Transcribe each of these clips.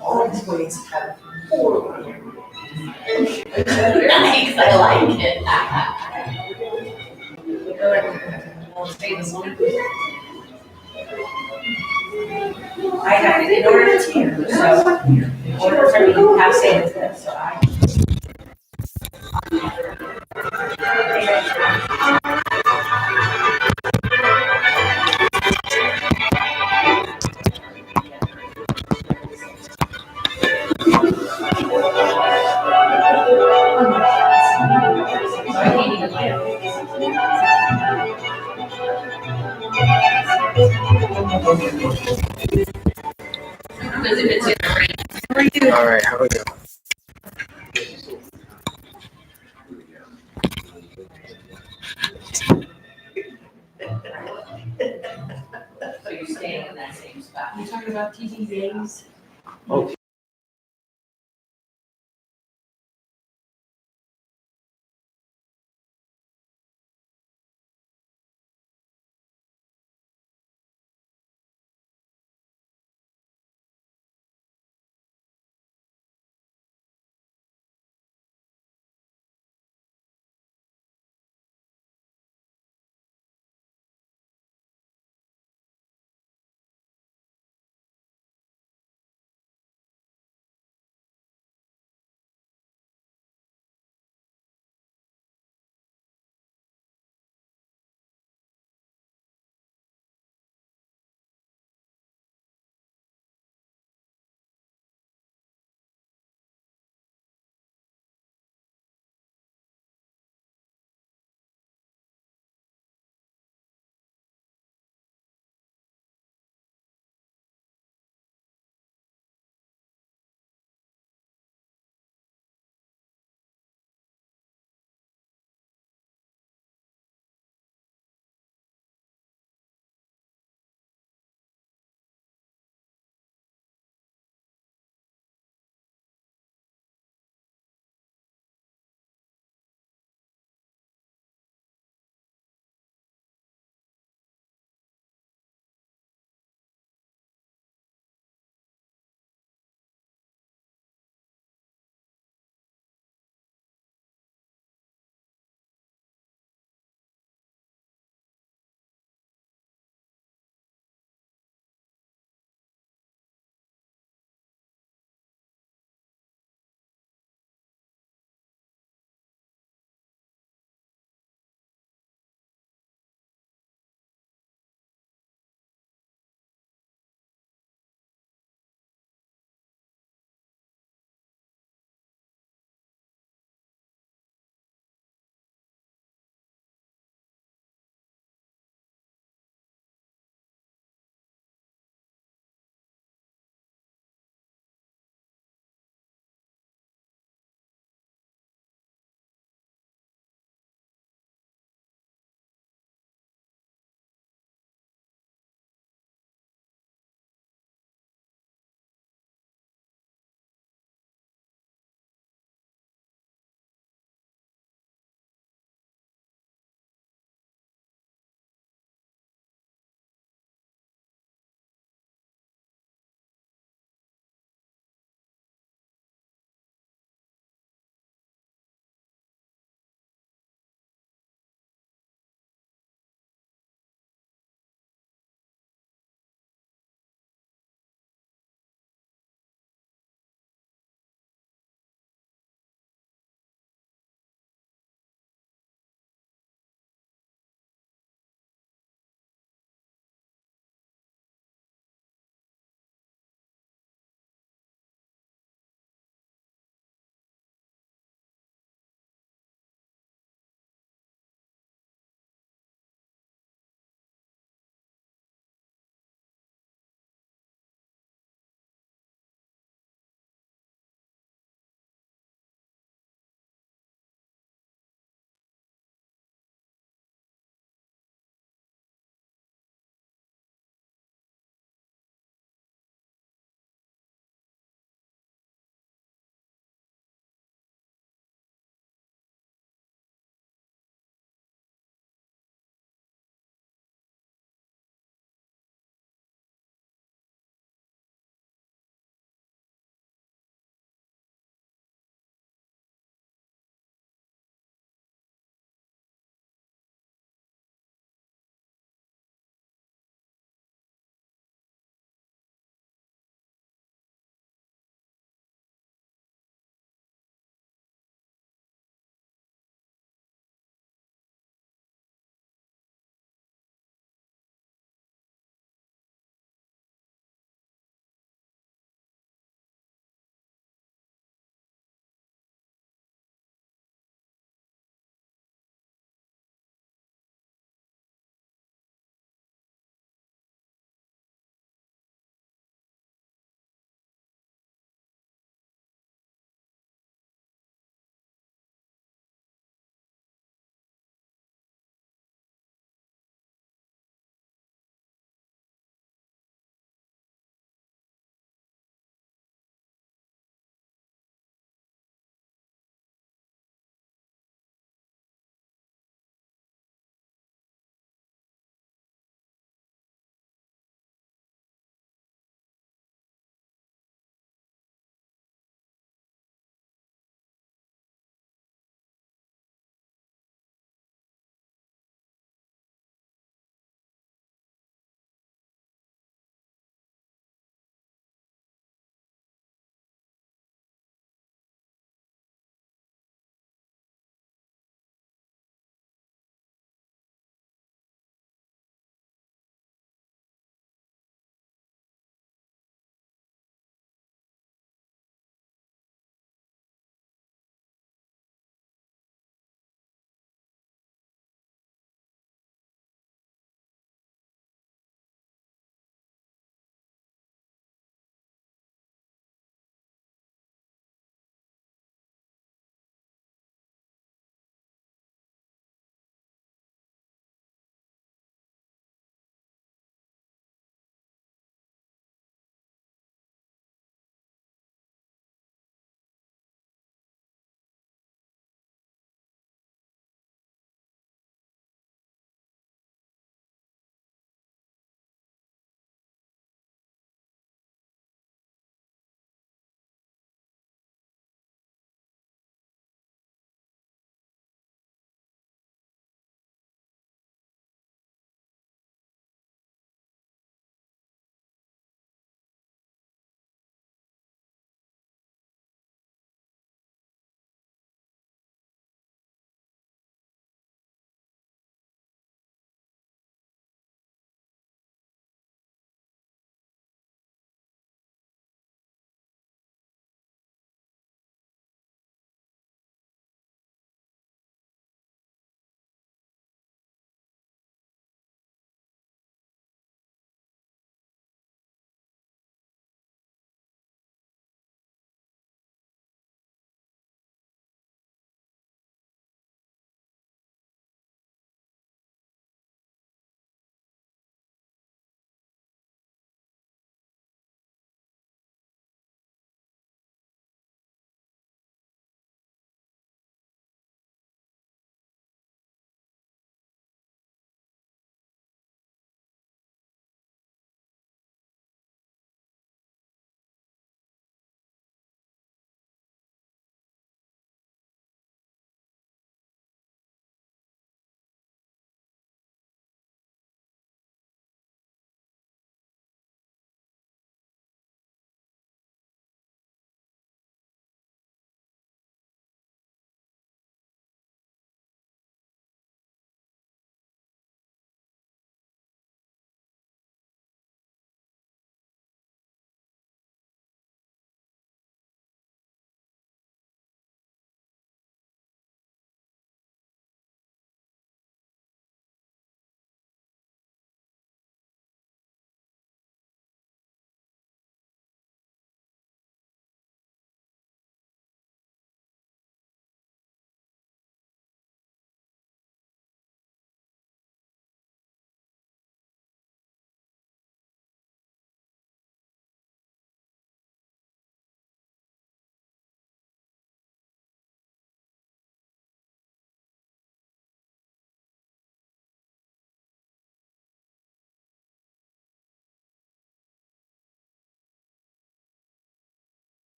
All these ways have horrible. Nice, I like it. I have it in order to, so, in order for me to have say with this, so I. So I can't even All right, how we go? So you're staying in that same spot. You talking about TTAs? Oh,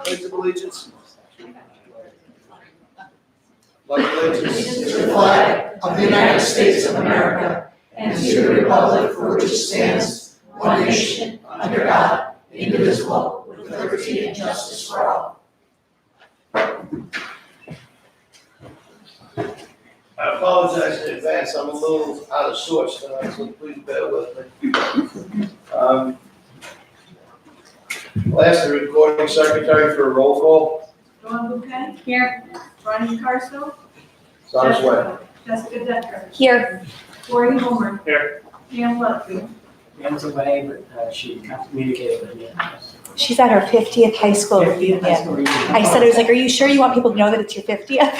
Pledge of allegiance. Pledge of allegiance. To the flag of the United States of America and to the republic for which it stands, one nation, under God, indivisible, with liberty and justice for all. I apologize in advance, I'm a little out of sorts tonight, so please bear with me. I'll ask the recording secretary for a roll call. Dawn Bouquet, Here. Ronnie Carsville, It's on its way. Jessica Decker, Here. Cory Homer. Here. Pam Lutfi. Pam's away, but she communicated with me. She's at her 50th high school 50th high reunion. school reunion. I said, I was like, are you sure you want people to know that it's your 50th?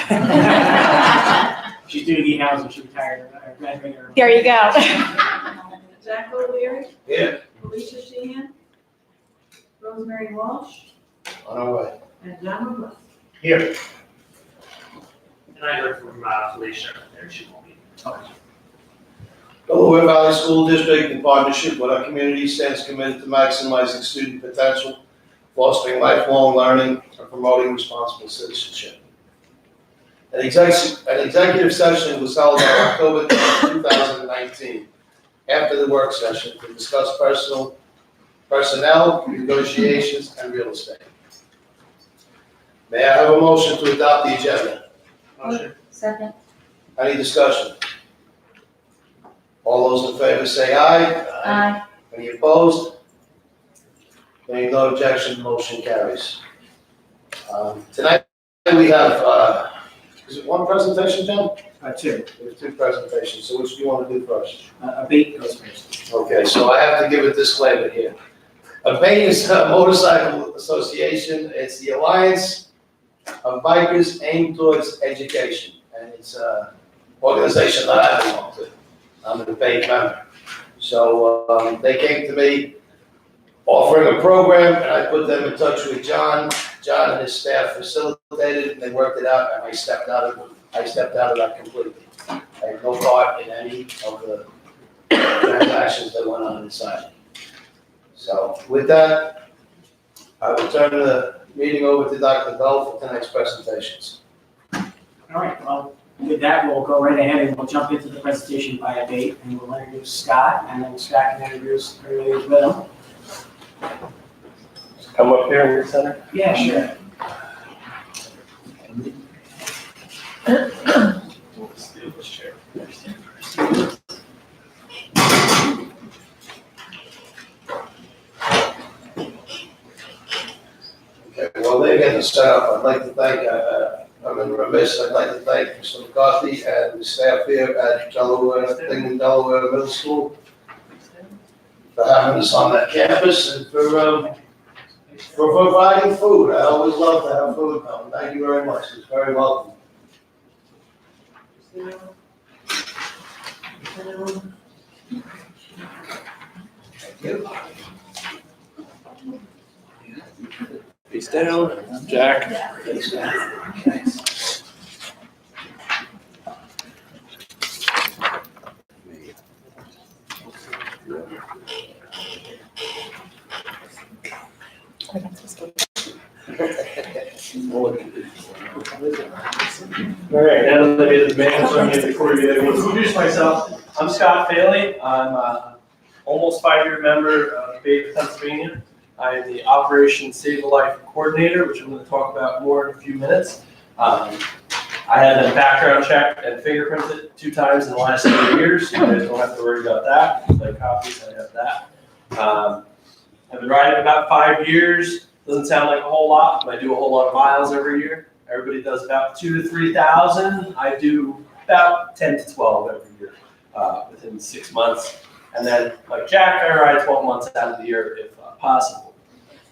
She's doing e-house when she retired, or graduated. early. There you go. Jack O'Leary, Here, Felicia Sheehan, Rosemary Walsh, on our way. and John McGlynn. Here. And I heard from Felicia, there she won't be. Delaware Valley School District, in partnership with our community, stands committed to maximizing student potential, fostering lifelong learning, and promoting responsible citizenship. An executive session was held on October 2019, after the work session, to discuss personnel, negotiations, and real estate. May I have a motion to adopt the agenda? Motion. Second. Any discussion? All those in favor say aye. Aye. Any opposed? Hearing no objection, motion carries. Tonight, we have, is it one presentation, John? Two. We have two presentations, so which do you want to do first? Abate goes first. Okay, so I have to give a disclaimer here. ABATE is a motorcycle association. It's the Alliance of Bikers Aimed Towards Education, and it's an organization that I belong to. I'm an ABATE member. So they came to me offering a program, and I put them in touch with John. John and his staff facilitated it, and they worked it out, and I stepped out of that completely. I had no part in any of the transactions that went on inside. So with that, I will turn the meeting over to Dr. Bell for tonight's presentations. All right, well, with that, we'll go right ahead and we'll jump into the presentation by Abate, and we'll introduce Scott, and then Scott can introduce everybody as well. Come up here in your center. Yeah, sure. Steal this chair. Okay, while they're getting set up, I'd like to thank, I'm in remiss, I'd like to thank Mr. McCarthy and the staff here at Lincoln Delaware Middle School for having us on that campus and for providing food. I always love to have food. Thank you very much. It's very welcome. Thank you. Face down, Jack. All right, now that I did the band, so I'm going to introduce myself. I'm Scott Faley. I'm a almost 5-year member of Bay, Pennsylvania. I am the Operation Save a Life Coordinator, which I'm going to talk about more in a few minutes. I had a background check and fingerprinted 2 times in the last 3 years, so you guys don't have to worry about that. Like copies, I have that. I've been riding about 5 years. Doesn't sound like a whole lot, but I do a whole lot of miles every year. Everybody does about 2,000 to 3,000. I do about 10 to 12 every year within 6 months. And then, like Jack, I ride 12 months out of the year if possible.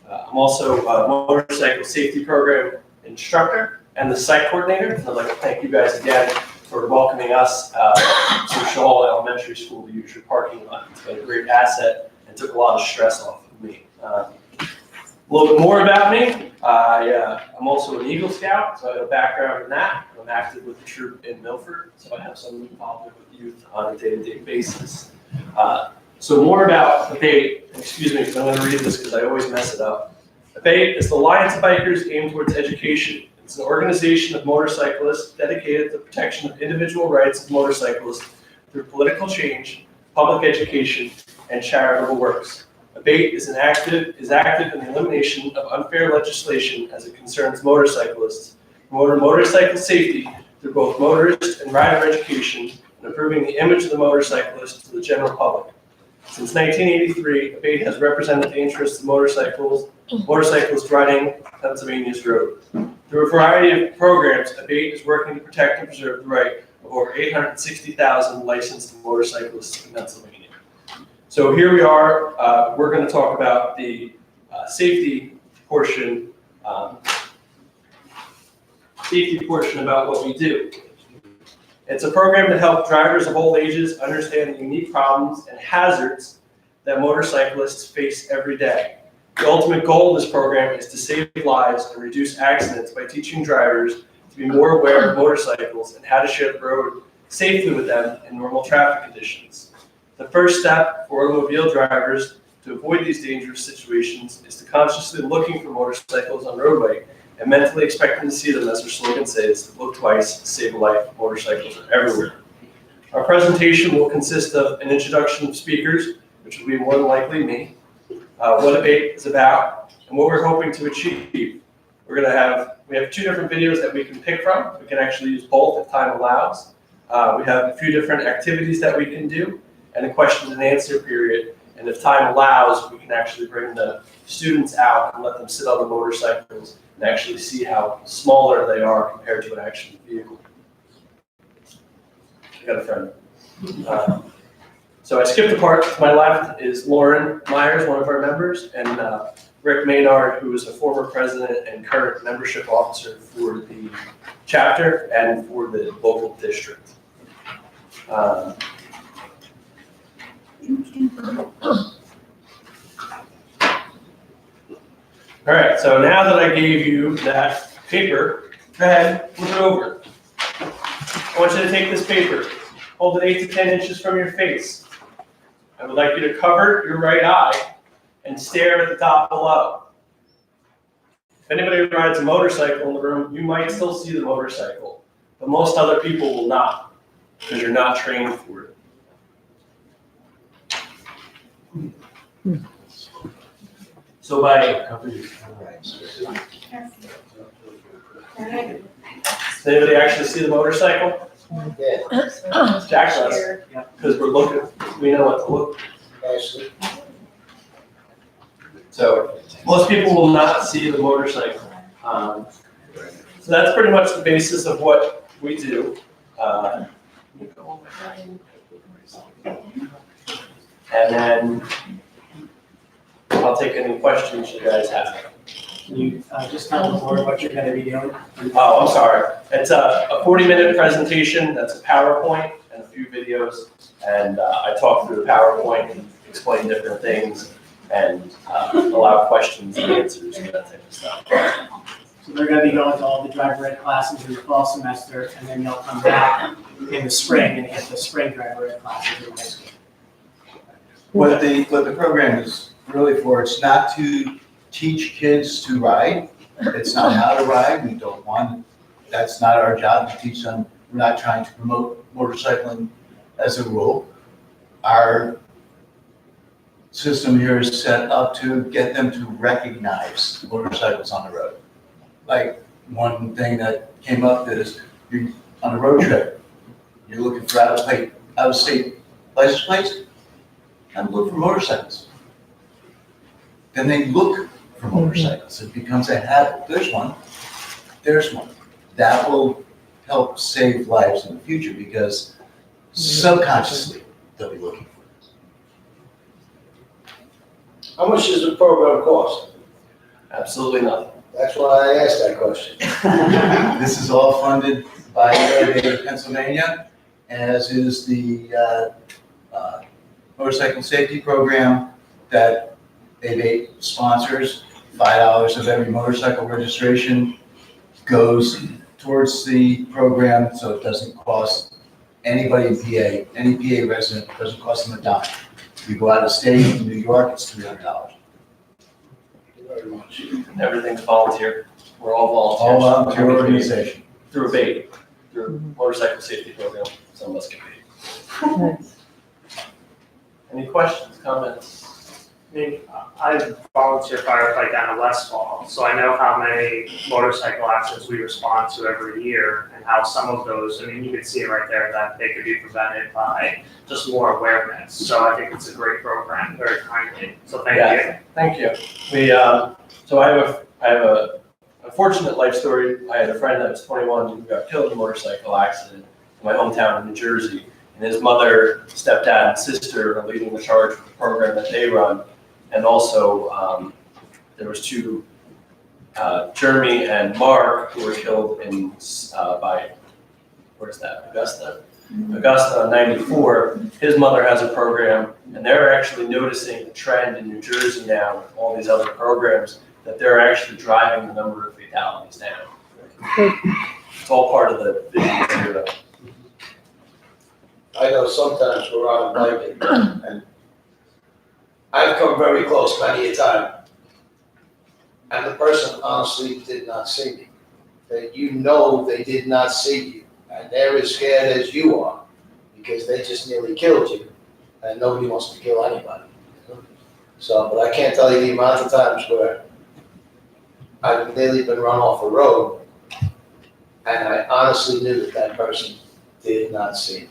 I'm also a motorcycle safety program instructor and the site coordinator. I'd like to thank you guys again for welcoming us to Shaw Elementary School to use your parking lot. It's been a great asset and took a lot of stress off of me. A little bit more about me. I'm also an Eagle Scout, so I have a background in that. I'm active with the troop in Milford, so I have some involvement with youth on a day-to-day basis. So more about, excuse me, because I'm going to read this because I always mess it up. ABATE is the Alliance of Bikers Aimed Towards Education. It's an organization of motorcyclists dedicated to the protection of individual rights of motorcyclists through political change, public education, and charitable works. ABATE is active in the elimination of unfair legislation as it concerns motorcyclists, promoting motorcycle safety through both motorist and rider education, and improving the image of the motorcyclist to the general public. Since 1983, ABATE has represented the interests of motorcyclists riding Pennsylvania's road. Through a variety of programs, ABATE is working to protect and preserve the right of over 860,000 licensed motorcyclists in Pennsylvania. So here we are, we're going to talk about the safety portion about what we do. It's a program to help drivers of all ages understand the unique problems and hazards that motorcyclists face every day. The ultimate goal of this program is to save lives and reduce accidents by teaching drivers to be more aware of motorcycles and how to share the road safely with them in normal traffic conditions. The first step for automobile drivers to avoid these dangerous situations is to consciously looking for motorcycles on roadway and mentally expecting to see them, as their slogan says, look twice, save a life, motorcycles are everywhere. Our presentation will consist of an introduction of speakers, which will be more than likely me, what ABATE is about, and what we're hoping to achieve. We have two different videos that we can pick from. We can actually use both if time allows. We have a few different activities that we can do, and a question and answer period. And if time allows, we can actually bring the students out and let them sit on the motorcycles and actually see how smaller they are compared to an actual vehicle. I got a friend. So I skipped the part to my left is Lauren Myers, one of our members, and Rick Maynard, who is a former president and current membership officer for the chapter and for the local district. All right, so now that I gave you that paper, go ahead, flip it over. I want you to take this paper, hold it 8 to 10 inches from your face. I would like you to cover your right eye and stare at the top below. If anybody rides a motorcycle in the room, you might still see the motorcycle, but most other people will not, because you're not trained for it. So does anybody actually see the motorcycle? Yeah. Jack does, because we're looking, we know what to look. Ashley. So most people will not see the motorcycle. So that's pretty much the basis of what we do. And then I'll take any questions you guys have. Can you just tell the board what you're going to be doing? Oh, I'm sorry. It's a 40-minute presentation. That's a PowerPoint and a few videos. And I talk through the PowerPoint and explain different things and allow questions and answers and that type of stuff. So they're going to be going to all the driver ed classes in the fall semester, and then they'll come back in the spring and get the spring driver ed classes in high school. What the program is really for, it's not to teach kids to ride. It's not how to ride. We don't want, that's not our job to teach them. We're not trying to promote motorcycling as a rule. Our system here is set up to get them to recognize motorcycles on the road. Like one thing that came up is you're on a road trip, you're looking for out-of-state license plates, and look for motorcycles. Then they look for motorcycles. It becomes a habit. There's one. There's one. That will help save lives in the future because subconsciously they'll be looking for it. How much does the program cost? Absolutely nothing. That's why I asked that question. This is all funded by UAA Pennsylvania, as is the motorcycle safety program that ABATE sponsors. $5 of every motorcycle registration goes towards the program, so it doesn't cost anybody in PA, any PA resident, it doesn't cost them a dime. If you go out of state, in New York, it's $300. very much. Everything's volunteer. We're all All volunteers. volunteer organization. Through a BATE, through a motorcycle safety program, some of us get paid. Any questions, comments? I mean, I volunteer firefight down in Westfall, so I know how many motorcycle accidents we respond to every year and how some of those, I mean, you can see it right there that they could be prevented by just more awareness. So I think it's a great program, very timely. So thank you. Thank you. We, so I have a unfortunate life story. I had a friend that was 21 who got killed in a motorcycle accident in my hometown in New Jersey. And his mother, stepdad, and sister are leading the charge with the program that they run. And also, there was two, Jeremy and Mark, who were killed in, by, where's that, Augusta? Augusta on 94. His mother has a program, and they're actually noticing a trend in New Jersey now with all these other programs that they're actually driving the number of fatalities down. It's all part of the Vision Zero. I know sometimes we're on a bike and I've come very close many a time. And the person honestly did not see me. That you know they did not see you. And they're as scared as you are because they just nearly killed you. And nobody wants to kill anybody. So, but I can't tell you the amount of times where I've nearly been run off a road and I honestly knew that that person did not see me.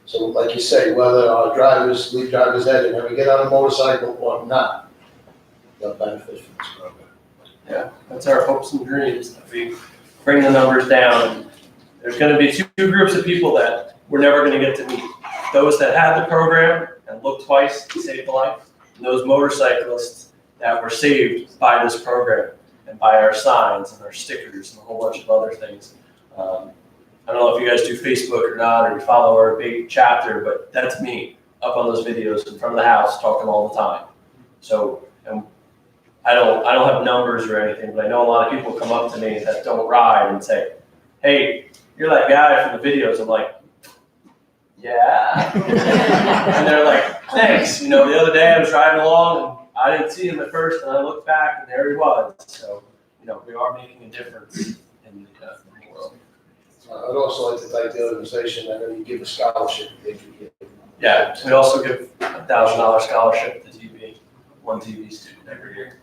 So like you say, whether our drivers, lead drivers ed, when we get on a motorcycle or not, they'll benefit from this program. Yeah, that's our hopes and dreams, that we bring the numbers down. There's gonna be two groups of people that we're never gonna get to meet. Those that had the program and looked twice and saved a life, and those motorcyclists that were saved by this program and by our signs and our stickers and a whole bunch of other things. I don't know if you guys do Facebook or not, or you follow our big chapter, but that's me up on those videos in front of the house talking all the time. So, and I don't have numbers or anything, but I know a lot of people come up to me that don't ride and say, "Hey, you're that guy from the videos." I'm like, "Yeah," and they're like, "Thanks." You know, the other day I was driving along and I didn't see him at first, and I looked back and there he was. So, you know, we are making a difference in the world. I'd also like to thank the organization. I know you give a scholarship if you get. Yeah, we also give $1,000 scholarship to TV, one TV student every year.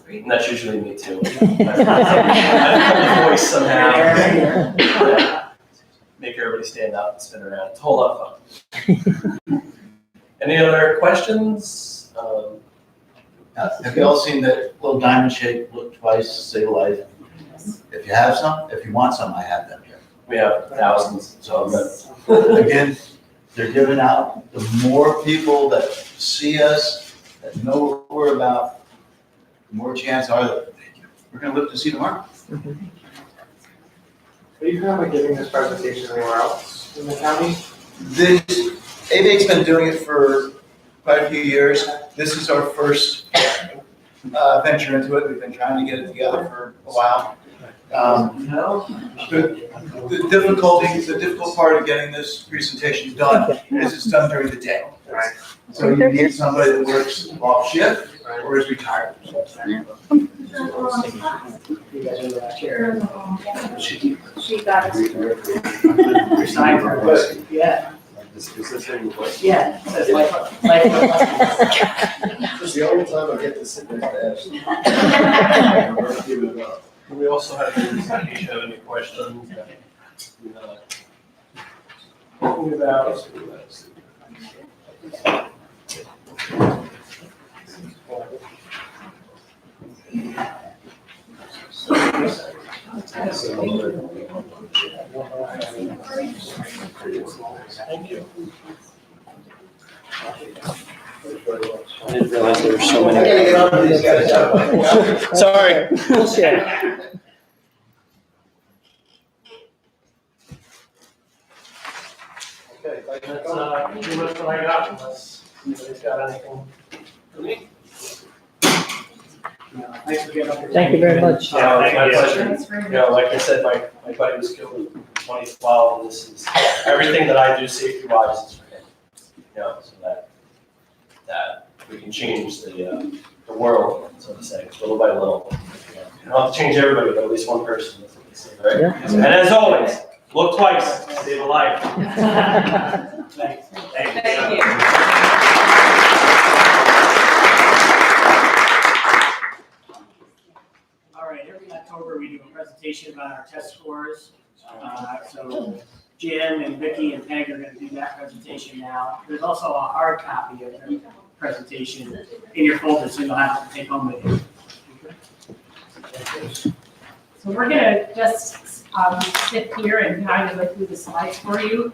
And that's usually me too. I have a voice somehow. Yeah. Make everybody stand up and spin around. It's a whole lot of fun. Any other questions? Have you all seen that little diamond shape, look twice, save a life? If you have some, if you want some, I have them here. We have thousands. So, again, they're giving out. The more people that see us, that know what we're about, the more chance are that we're gonna live to see tomorrow. Are you currently giving this presentation anywhere else in the county? This, AVAC's been doing it for quite a few years. This is our first venture into it. We've been trying to get it together for a while. The difficult part of getting this presentation done is it's done during the day. Right. So you need somebody that works off shift or is retired. You guys are the last chair. She got it. Your sign for it. Yeah. Yeah. It says life. It's the only time I get to sit there and ask. We also have, if you have any questions. Thank you. I didn't realize there were so I many. gotta get on to these guys. Sorry. Okay, thank you. That's pretty much what I got, unless anybody's got anything for me. Thanks for getting up here. Thank you very much. Yeah, it's my Thank you. pleasure. Thanks very You much. know, like I said, my buddy was killed in 2012, and this is, everything that I do safety-wise is for him. You know, so that we can change the the world, so to say, little by little. You don't have to change everybody, but at least one person, that's what they say, right? Yeah. And as always, look twice, save a life. Thanks. Thank you. All right, every October we do a presentation about our test scores. So Jim and Vicki and Peg are gonna do that presentation now. There's also a hard copy of the presentation in your folder, so you'll have to take home with you. So we're gonna just sit here and kind of go through the slides for you.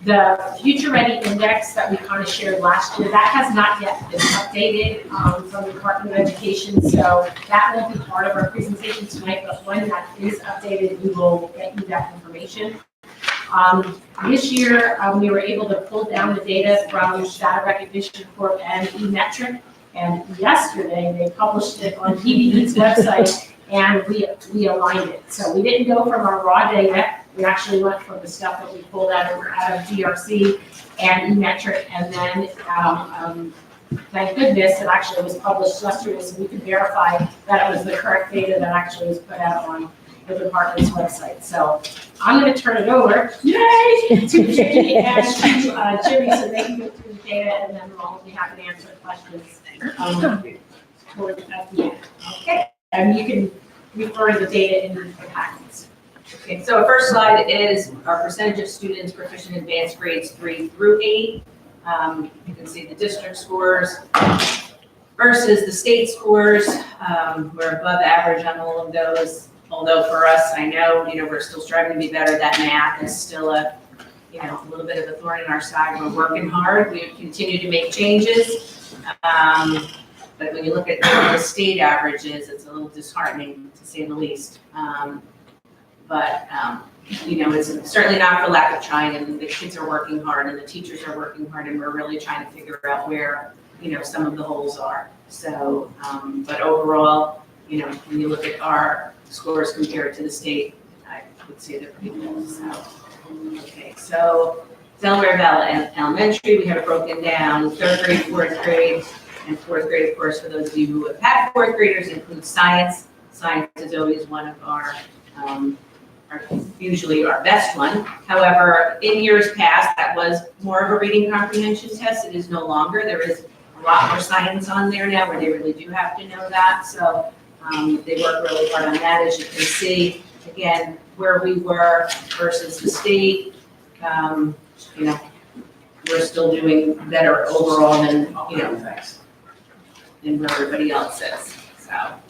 The Future Ready Index that we kind of shared last year, that has not yet been updated from the Department of Education, so that won't be part of our presentation tonight, but when that is updated, we will get you that information. This year, we were able to pull down the data from Data Recognition Corp and eMetric, and yesterday they published it on PBE's website, and we aligned it. So we didn't go from our raw data, we actually went from the stuff that we pulled out of DRC and eMetric, and then thank goodness it actually was published yesterday, so we could verify that it was the correct data that actually was put out on the department's website. So I'm going to turn it over, yay, to Jimmy and to Jimmy, so they can go through the data, and then we'll be happy to answer questions toward at the end. Okay, and you can refer to the data in the packets. Okay, so our first slide is our percentage of students proficient in advanced grades 3 through 8. You can see the district scores versus the state scores. We're above average on all of those. Although for us, I know, we're still striving to be better. That math is still a little bit of a thorn in our side. We're working hard. We continue to make changes. But when you look at the state averages, it's a little disheartening to say the least. It's certainly not for lack of trying, and the kids are working hard and the teachers are working hard, and we're really trying to figure out where, some of the holes are. So, but overall, when you look at our scores compared to the state, I would say they're pretty good. So, okay, so Delaware Valley Elementary, we have it broken down, 3rd grade, 4th grade, and 4th grade, of course, for those of you who have had 4th graders, includes science. Science is always one of our usually our best one. However, in years past, that was more of a reading comprehension test. It is no longer. There is a lot more science on there now where they really do have to know that. So they work really hard on that. As you can see, again, where we were versus the state, we're still doing better overall than, than where everybody else is. So, all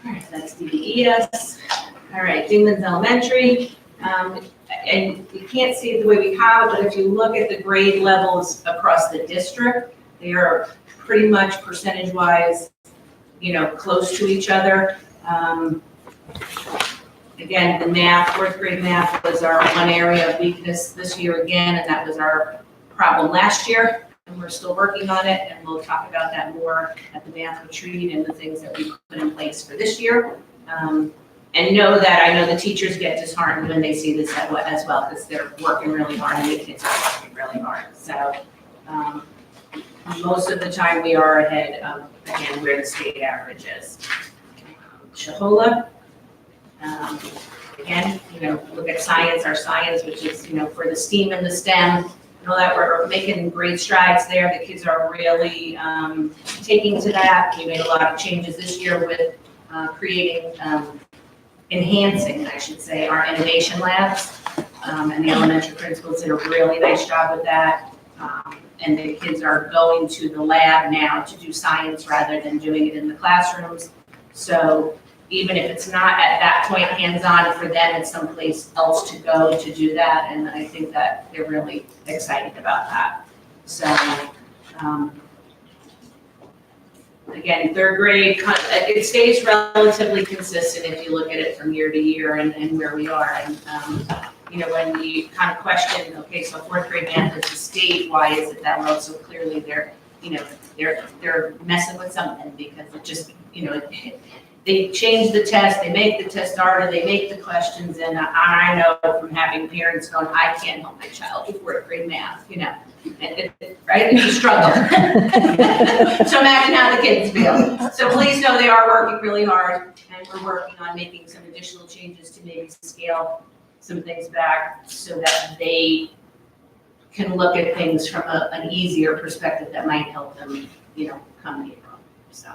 right, that's DBES. All right, Dingman's Elementary, and you can't see it the way we have it, but if you look at the grade levels across the district, they are pretty much percentage-wise, close to each other. Again, the math, 4th grade math was our one area of weakness this year again, and that was our problem last year, and we're still working on it, and we'll talk about that more at the math retreat and the things that we put in place for this year. And know that I know the teachers get disheartened when they see this as well, because they're working really hard and the kids are working really hard. So most of the time we are ahead of, again, where the state average is. Shahola, again, look at science, our science, which is, for the STEAM and the STEM, and all that, we're making great strides there. The kids are really taking to that. We made a lot of changes this year with creating enhancing, I should say, our innovation labs, and the elementary principals did a really nice job with that. And the kids are going to the lab now to do science rather than doing it in the classrooms. So even if it's not at that point hands-on for them, it's someplace else to go to do that. And I think that they're really excited about that. So, again, 3rd grade, it stays relatively consistent if you look at it from year to year and where we are. And, when we kind of question, okay, so 4th grade math is the state, why is it that low? So clearly they're messing with something because it just, they change the test, they make the test harder, they make the questions, and I know from having parents going, I can't help my child with fourth grade math, you know, right? It's a struggle. So imagine how the kids feel. So please know they are working really hard, and we're working on making some additional changes to maybe scale some things back so that they can look at things from an easier perspective that might help them, you know, come April, so.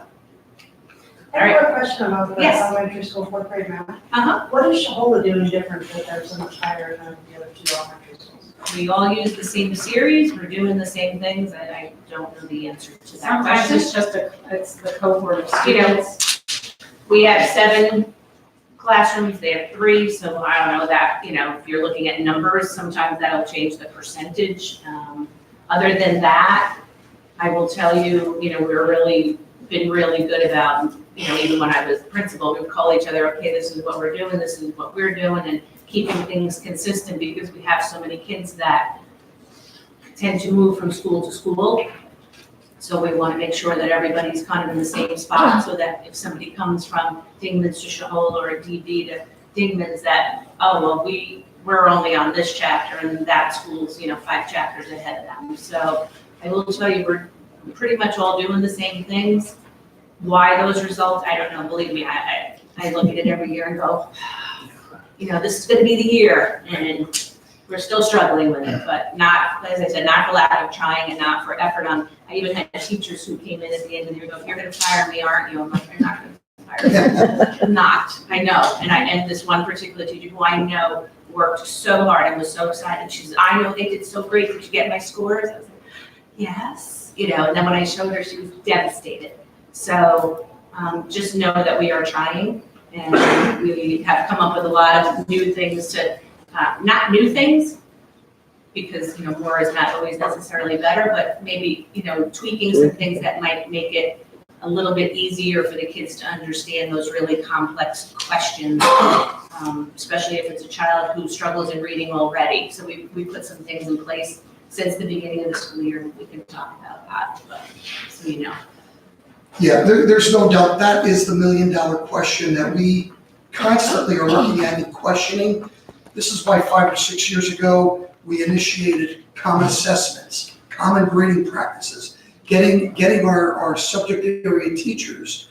I have a question about the Yes. elementary school fourth grade math. Uh-huh. What is Shahola doing different that they're so much higher than the other two elementary schools? We all use the same series, we're doing the same things, and I don't know the answer to that Sometimes question. it's just it's the cohort of You know, students. We have 7 classrooms, they have 3, so I don't know that, you know, if you're looking at numbers, sometimes that'll change the percentage. Other than that, I will tell you, you know, been really good about, you know, even when I was principal, we would call each other, okay, this is what we're doing, this is what we're doing, and keeping things consistent because we have so many kids that tend to move from school to school. So we want to make sure that everybody's kind of in the same spot so that if somebody comes from Dingman's to Shahola or DB to Dingman's, that, oh, well, we're only on this chapter and that school's, you know, 5 chapters ahead of them. So I will tell you, we're pretty much all doing the same things. Why those results, I don't know. Believe me, I look at it every year and go, you know, this is going to be the year, and we're still struggling with it, but not, as I said, not for lack of trying and not for effort on. I even had teachers who came in at the end of the year and go, you're going to fire me, aren't you? I'm like, you're not going to fire me. I'm not, I know. And this one particular teacher who I know worked so hard and was so excited. She said, I know they did so great. Did you get my scores? I was like, yes. You know, and then when I showed her, she was devastated. So just know that we are trying, and we have come up with a lot of new things to, not new things, because, you know, more is not always necessarily better, but maybe, you know, tweaking some things that might make it a little bit easier for the kids to understand those really complex questions, especially if it's a child who struggles in reading already. So we put some things in place since the beginning of the school year, and we can talk about that, but so you know. Yeah, there's no doubt that is the $1 million question that we constantly are looking at and questioning. This is why 5 or 6 years ago, we initiated common assessments, common grading practices, getting our subject area teachers.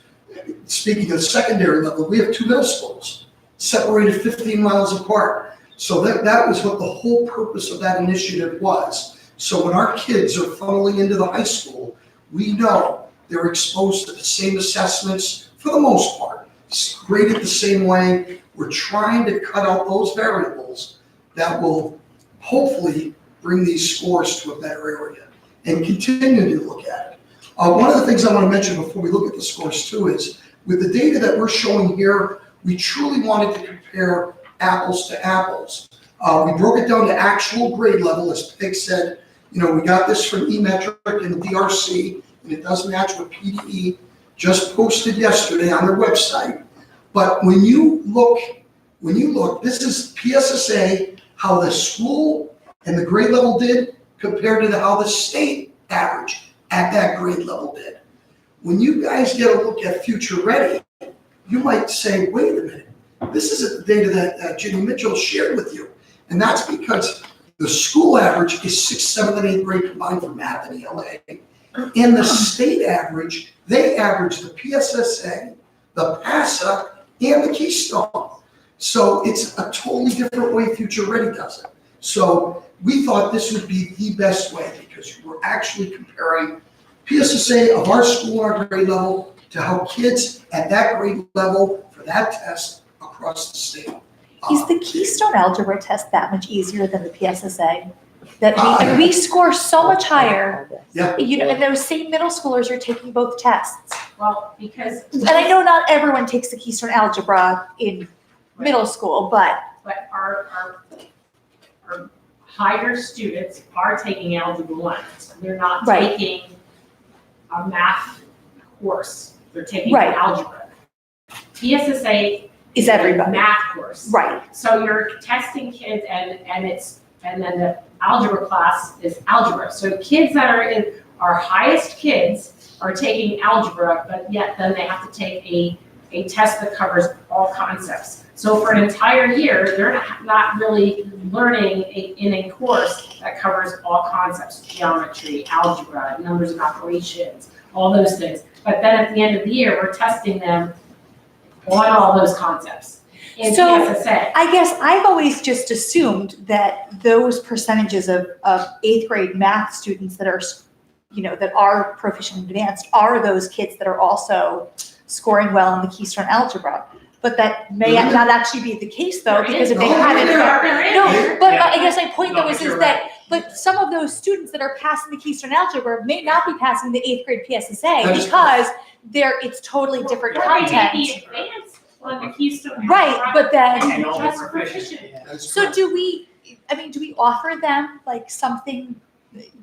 Speaking of secondary level, we have 2 middle schools separated 15 miles apart. So that was what the whole purpose of that initiative was. So when our kids are funneling into the high school, we know they're exposed to the same assessments for the most part. It's graded the same way. We're trying to cut out those variables that will hopefully bring these scores to a better area and continue to look at it. One of the things I want to mention before we look at the scores too is with the data that we're showing here, we truly wanted to compare apples to apples. We broke it down to actual grade level, as Peg said. You know, we got this from eMetric and the DRC, and it does match what PDE just posted yesterday on their website. But when you look, this is PSSA, how the school and the grade level did compared to how the state average at that grade level did. When you guys get a look at Future Ready, you might say, wait a minute, this isn't the data that Jimmy Mitchell shared with you. And that's because the school average is 6th, 7th, and 8th grade combined for math and ELA. In the state average, they average the PSSA, the PASA, and the Keystone. So it's a totally different way Future Ready does it. So we thought this would be the best way because we're actually comparing PSSA of our school and our grade level to how kids at that grade level for that test across the state. Is the Keystone algebra test that much easier than the PSSA? That we score so much higher. Yeah. You know, and those same middle schoolers are taking both tests. Well, because. And I know not everyone takes the Keystone algebra in middle school, but But our higher students are taking Algebra 1. They're not Right. taking a math course. They're taking Right. algebra. PSSA is a everybody. math course. Right. So you're testing kids and then the algebra class is algebra. So kids that are in our highest kids are taking algebra, but yet then they have to take a a test that covers all concepts. So for an entire year, they're not really learning in a course that covers all concepts, geometry, algebra, numbers and operations, all those things. But then at the end of the year, we're testing them on all those concepts in So, PSSA. I guess I've always just assumed that those percentages of 8th grade math students that are, that are proficient in advanced are those kids that are also scoring well in the Keystone algebra. But that may not actually be the case though, because if they haven't. No, but I guess my point though is that, but some of those students that are passing the Keystone algebra may not be passing the 8th grade PSSA because it's totally different content. Or they may be advanced on the Keystone. Right, but then. And just proficient. So do we offer them like something,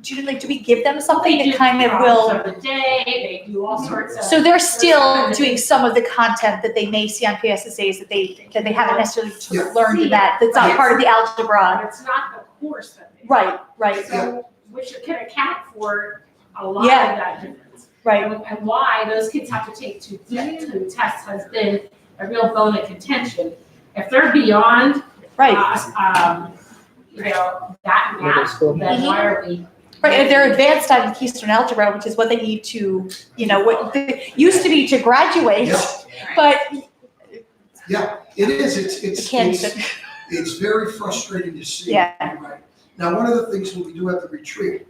do we give them something that kind of will? They do the day, they do all sorts of. So they're still doing some of the content that they may see on PSSAs that they haven't necessarily learned in that's not part of the algebra. But it's not the course that they. Right. So, which can account for a lot of Yeah. that difference. Right. And why those kids have to take two tests has been a real bone of contention. If they're beyond, that math, then why are we? Right, if they're advanced on Keystone algebra, which is what they need to, what they used to be to graduate, but. Yeah, it is, Can't it's very frustrating to see. Yeah. Right. Now, one of the things when we do at the retreat,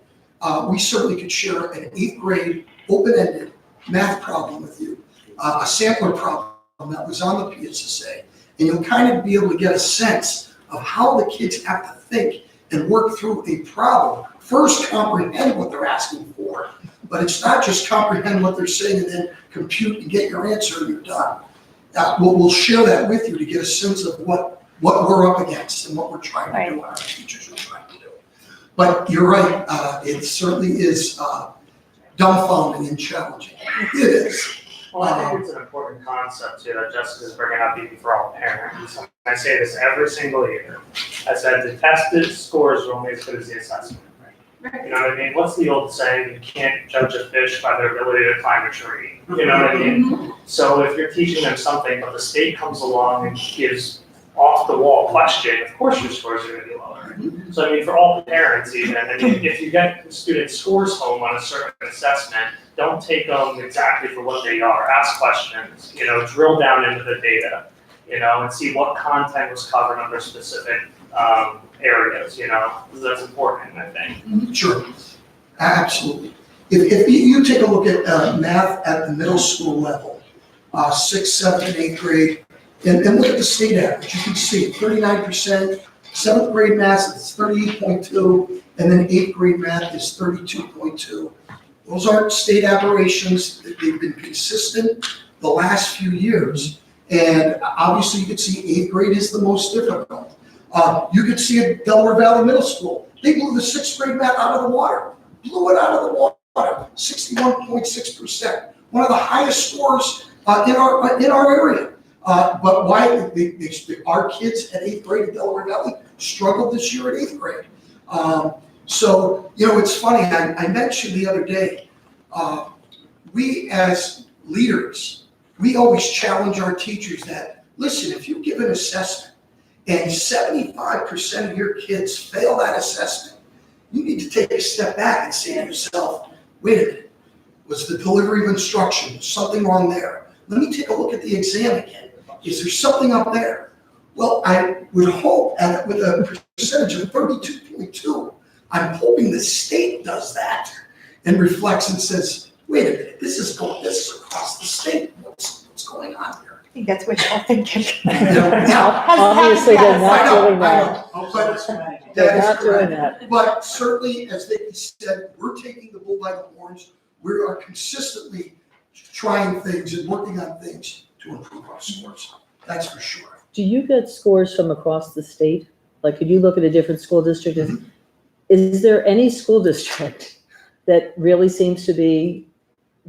we certainly could share an 8th grade open-ended math problem with you, a sampler problem that was on the PSSA, and you'll kind of be able to get a sense of how the kids have to think and work through a problem. First, comprehend what they're asking for, but it's not just comprehend what they're saying and then compute and get your answer and you're done. We'll share that with you to get a sense of what we're up against and what we're trying to do, and our teachers are trying to do. But you're right, it certainly is dumbfounding and challenging. It is. Well, I think it's an important concept too that Jessica's bringing up even for all parents. I say this every single year. I said the tested scores are only as good as the assessment. You know what I mean? What's the old saying? You can't judge a fish by their ability to climb a tree. You know what I mean? So if you're teaching them something, but the state comes along and gives off the wall question, of course your scores are going to be lower. So I mean, for all parents even, I mean, if you get student scores home on a certain assessment, don't take them exactly for what they are. Ask questions, drill down into the data, and see what content was covered under specific areas, that's important, I think. Sure, absolutely. If you take a look at math at the middle school level, 6th, 7th, and 8th grade, and look at the state average, you can see 39%, 7th grade math is 38.2, and then 8th grade math is 32.2. Those aren't state aberrations, they've been consistent the last few years, and obviously you can see 8th grade is the most difficult. You could see at Delaware Valley Middle School, they blew the 6th grade math out of the water, blew it out of the water, 61.6%, one of the highest scores in our area. But why our kids at 8th grade at Delaware Valley struggled this year at 8th grade. So it's funny. I mentioned the other day, we as leaders, we always challenge our teachers that listen, if you give an assessment and 75% of your kids fail that assessment, you need to take a step back and say to yourself, wait a minute, was the delivery of instruction, something wrong there? Let me take a look at the exam again. Is there something up there? Well, I would hope, and with a percentage of 32.2, I'm hoping the state does that and reflects and says, wait a minute, this is across the state. What's going on here? I think that's wishful thinking. Obviously, they're not doing that. They're not doing that. But certainly, as Vicki said, we're taking the bull by the horns. We are consistently trying things and working on things to improve our scores. That's for sure. Do you get scores from across the state? Like, could you look at a different school district? Is there any school district that really seems to be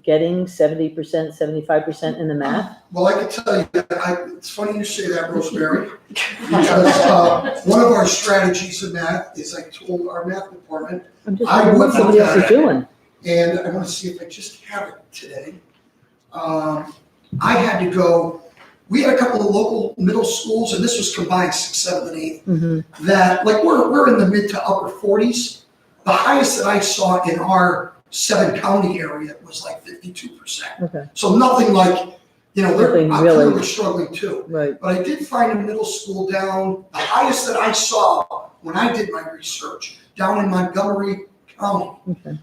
getting 70%, 75% in the math? Well, I can tell you, it's funny you say that, Rosemary, because one of our strategies in math is I told our math department, I'm just I wondering would what somebody else is doing. and I want to see if I just have it today. I had to go, we had a couple of local middle schools, and this was combined 6th, 7th, and 8th, Mm-hmm. that, like, we're in the mid to upper 40s. The highest that I saw in our 7-county area was like 52%. Okay, So nothing like, Nothing I'm really- clearly struggling too. right. But I did find a middle school down, the highest that I saw when I did my research, down in Montgomery County, Okay.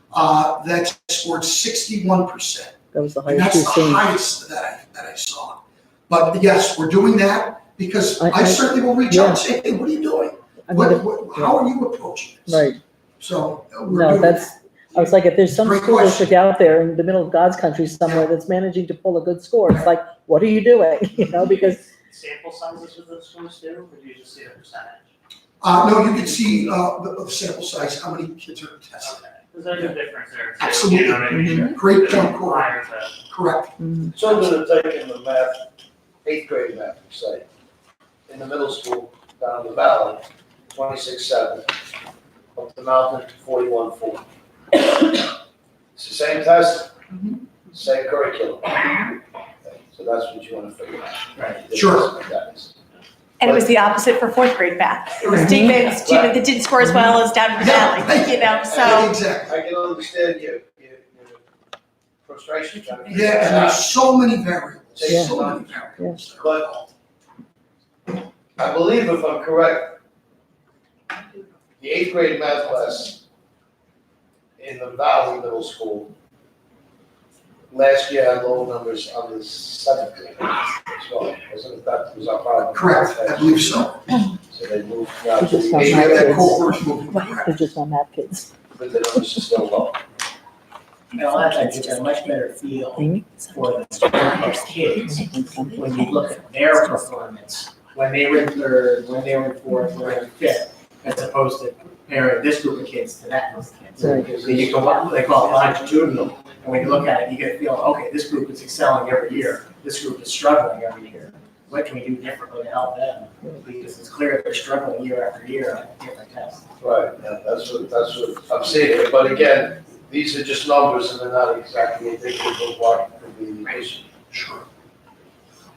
that scored 61%. That was the And highest that's you've the seen. highest that I saw. But yes, we're doing that because I- I certainly will reach out and say, hey, what are you doing? I mean, How are you approaching this? right. So we're No, doing that's, that. I was like, if there's some Great school question. district out there in the middle of God's country somewhere that's managing to pull a good score, it's like, what are you doing? Because, Sample sizes with those schools too, or do you just see the percentage? No, you can see the sample size, how many kids are tested. Okay, because there's a difference there too. Absolutely. You know what I mean? Great point, Corey. Prior to- Correct. Children are taking the math, 8th grade math, say, in the middle school, down the valley, 26.7, up the mountain, 41.4. It's the same test, same curriculum. Okay, so that's what you want to figure out. Right. Sure. That is. And it was the opposite for 4th grade math. It was David's student that didn't score as well as down in the valley, so. Exactly. I can understand your frustration trying to figure Yeah, that and out. there's so many variables, Yeah. so many variables. But I believe if I'm correct, the 8th grade math class in the Valley Middle School last year had low numbers on the 7th grade as well. Wasn't it, that was our problem? Correct, I believe so. So they moved now to It's just the not Maybe 8th my that grade, kids. cohort moving. they're just not math kids. but the numbers are still low. And a lot of times you get a much better feel for the kids when you look at their performance, when they were in 3rd, when they were in 4th, when they were in 5th, as opposed to comparing this group of kids to that group of kids. Right. So you can, what they call it longitudinal, and when you look at it, you get a feel, okay, this group is excelling every year, this group is struggling every year. What can we do differently to help them? Because it's clear they're struggling year after year on different tests. Right, yeah, that's what I'm seeing. But again, these are just numbers and they're not exactly indicative of what could be the issue. Sure.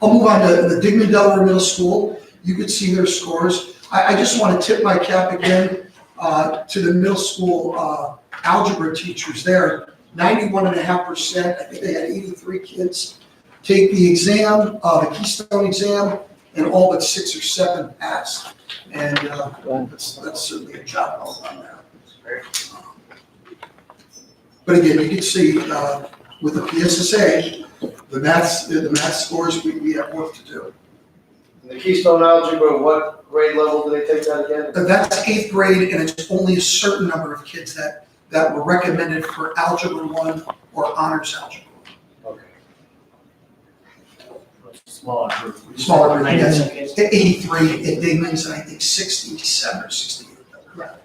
I'll move on to the Dignity Delaware Middle School. You could see their scores. I just want to tip my cap again to the middle school algebra teachers there. 91.5%, I think they had 83 kids take the exam, the Keystone exam, and all but 6 or 7 passed. And that's certainly a job well done there. But again, you can see with the PSSA, the math scores, we have work to do. In the Keystone Algebra, what grade level do they take that again? But that's 8th grade, and it's only a certain number of kids that were recommended for Algebra 1 or Honors Algebra. Okay. Smaller group. Smaller group, 90 yes. kids. 83 at Dingman's, and I think 67 or 68. Correct.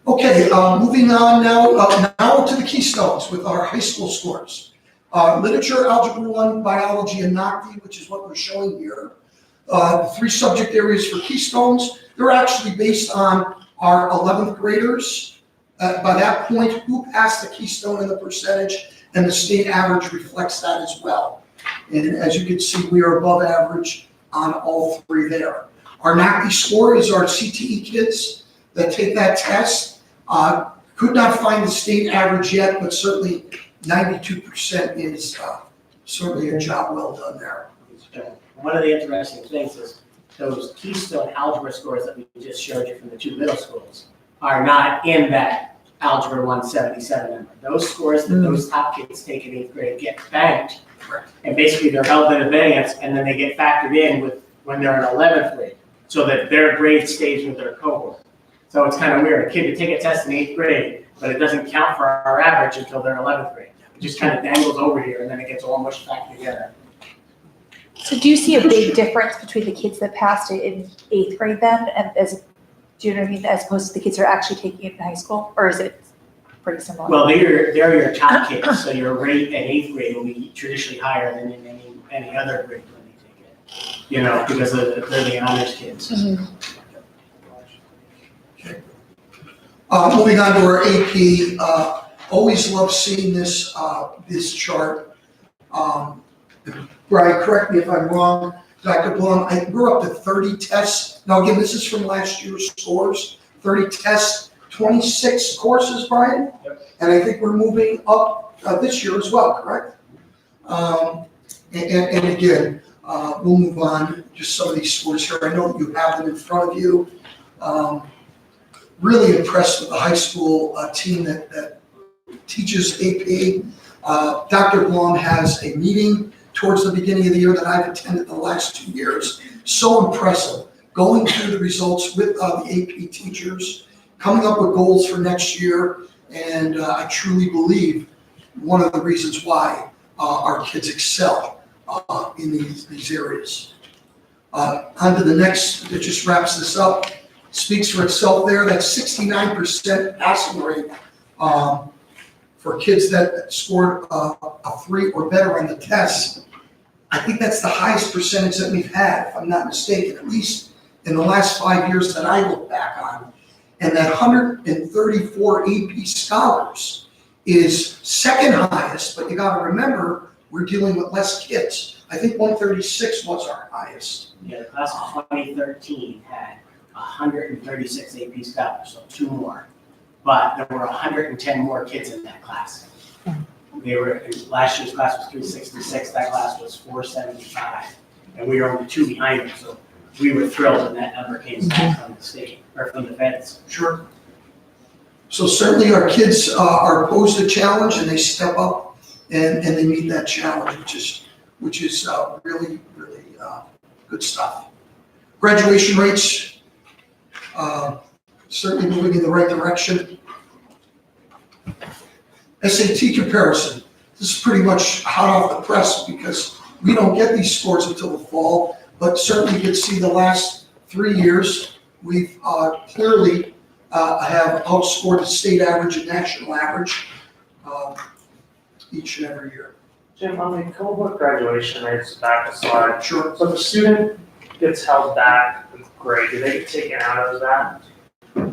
Okay, moving on now to the Keystones with our high school scores. Literature, Algebra 1, Biology, and NOCTI, which is what we're showing here. The 3 subject areas for Keystones, they're actually based on our 11th graders. By that point, who passed the Keystone in the percentage, and the state average reflects that as well. And as you can see, we are above average on all 3 there. Our NOCTI score is our CTE kids that take that test. Could not find the state average yet, but certainly 92% is certainly a job well done there. One of the interesting things is those Keystone algebra scores that we just showed you from the 2 middle schools are not in that Algebra 177 number. Those scores that those top kids take in 8th grade get banked, and basically they're held in advance, and then they get factored in with when they're in 11th grade, so that their grade stays with their cohort. So it's kind of weird. A kid would take a test in 8th grade, but it doesn't count for our average until they're in 11th grade. It just kind of dangles over here, and then it gets all mushed back together. So do you see a big difference between the kids that passed it in 8th grade then, and do you know what I mean, as opposed to the kids who are actually taking it in high school, or is it pretty similar? Well, they're your top kids, so your rate in 8th grade will be traditionally higher than in any other grade when they take it. You know, because they're the honors kids. Moving on to our AP, always love seeing this chart. Brian, correct me if I'm wrong, Dr. Blum, we're up to 30 tests. Now, again, this is from last year's scores, 30 tests, 26 courses, Brian? Yep. And I think we're moving up this year as well, correct? And again, we'll move on, just some of these scores here. I know you have them in front of you. Really impressed with the high school team that teaches AP. Dr. Blum has a meeting towards the beginning of the year that I've attended the last 2 years. So impressive, going through the results with the AP teachers, coming up with goals for next year, and I truly believe one of the reasons why our kids excel in these areas. On to the next, that just wraps this up, speaks for itself there, that's 69% passing rate for kids that scored a 3 or better on the test. I think that's the highest percentage that we've had, if I'm not mistaken, at least in the last 5 years that I look back on. And that 134 AP scholars is second highest, but you gotta remember, we're dealing with less kids. I think 136 was our highest. Yeah, the class of 2013 had 136 AP scholars, so 2 more. But there were 110 more kids in that class. Last year's class was 366, that class was 475. And we were only 2 behind them, so we were thrilled when that number came back from the state, or from the feds. Sure. So certainly our kids are posed a challenge and they step up and they meet that challenge, which is really good stuff. Graduation rates, certainly moving in the right direction. SAT comparison, this is pretty much hot off the press because we don't get these scores until the fall, but certainly you can see the last 3 years, we've clearly have outscored the state average and national average each and every year. Jim, on the cohort graduation rates, back a slide. Sure. So if a student gets held back with grade, do they get taken out of that?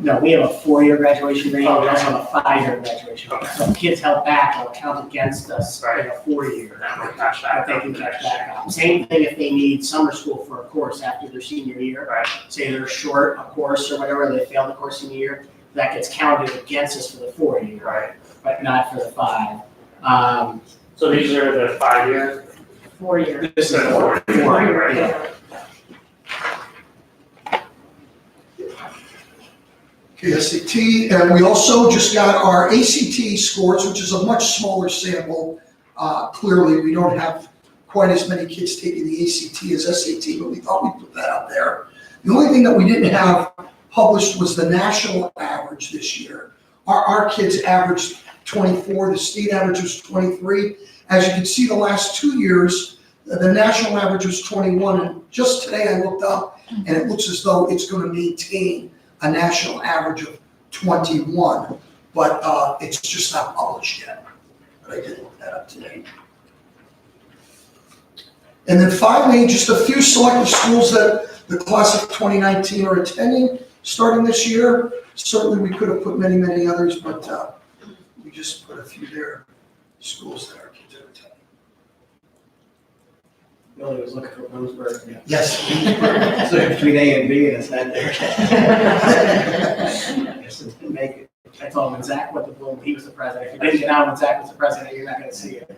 No, we have a 4-year graduation rate, we Okay. also have a 5-year graduation rate. So if kids held back will count against us in a 4-year. Then we'll catch But back they up can catch next back up. Same thing if they need summer school for a course after their senior year. Right. Say they're short a course or whatever, they failed the course in a year, that gets counted against us for the 4-year, Right. but not for the 5. So these are the 5-year? 4-year. This is the 4-year, yeah. Okay, SAT, and we also just got our ACT scores, which is a much smaller sample. Clearly, we don't have quite as many kids taking the ACT as SAT, but we thought we'd put that out there. The only thing that we didn't have published was the national average this year. Our kids averaged 24, the state average was 23. As you can see, the last 2 years, the national average was 21, and just today I looked up, and it looks as though it's gonna maintain a national average of 21, but it's just not published yet. But I did look that up today. And then finally, just a few selected schools that the class of 2019 are attending starting this year. Certainly, we could have put many, many others, but we just put a few there, schools that our kids are attending. Billy was looking for Bloomsburg. Yes. So between A and B, and it's not there. Just didn't make it. I told him when Zach went to Bloom, he was the president. If you didn't get out when Zach was the president, you're not gonna see it.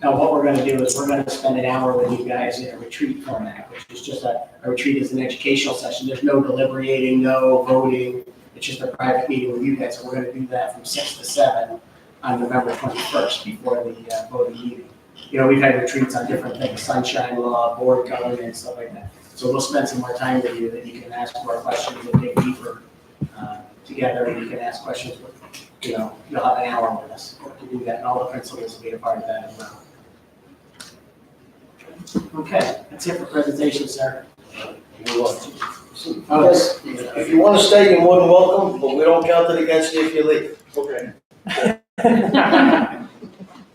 Now, what we're gonna do is we're gonna spend an hour with you guys in a retreat format, which is just a retreat is an educational session. There's no deliberating, no voting. It's just a private meeting with you guys. So we're gonna do that from 6 to 7 on November 21st before the voting meeting. You know, we've had retreats on different things, sunshine law, board governance, stuff like that. So we'll spend some more time with you that you can ask more questions and dig deeper together, and you can ask questions with, you know, you'll have an hour with us to do that, and all the principals will be a part of that as well. Okay, that's it for presentation, sir. Yes, if you want to stay, you're more than welcome, but we don't count it against you if you leave. Okay.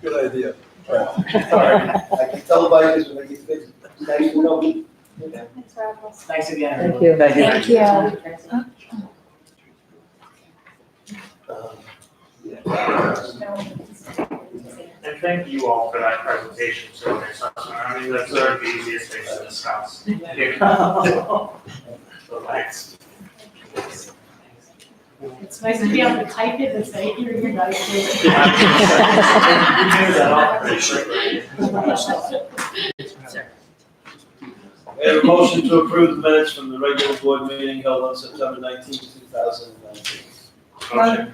Good idea. All right. I can tell the bikers when they get fixed. Thanks for coming. Thanks for having us. Thanks again, Thank everyone. you. Thank you. And thank you all for that presentation, so I mean, that's the easiest thing to discuss. So thanks. It's nice to be able to type it and say, here, you guys. You knew that off pretty quickly. We have a motion to approve the minutes from the regular board meeting held on September 19, 2019. Motion.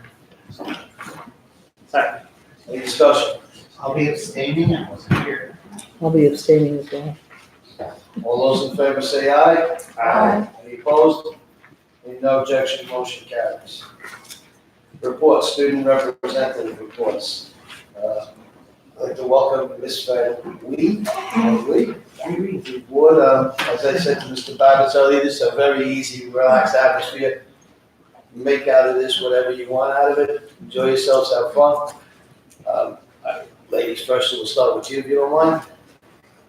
Second. Any discussion? I'll be abstaining, I wasn't here. I'll be abstaining as well. All those in favor say aye. Aye. Any opposed? Any no objection, motion carries. Reports, student representative reports. I'd like to welcome Ms. Van Lee. Board, as I said to Mr. Babbitts earlier, this is a very easy, relaxed atmosphere. Make out of this whatever you want out of it. Enjoy yourselves, have fun. Ladies first, so we'll start with you if you don't mind.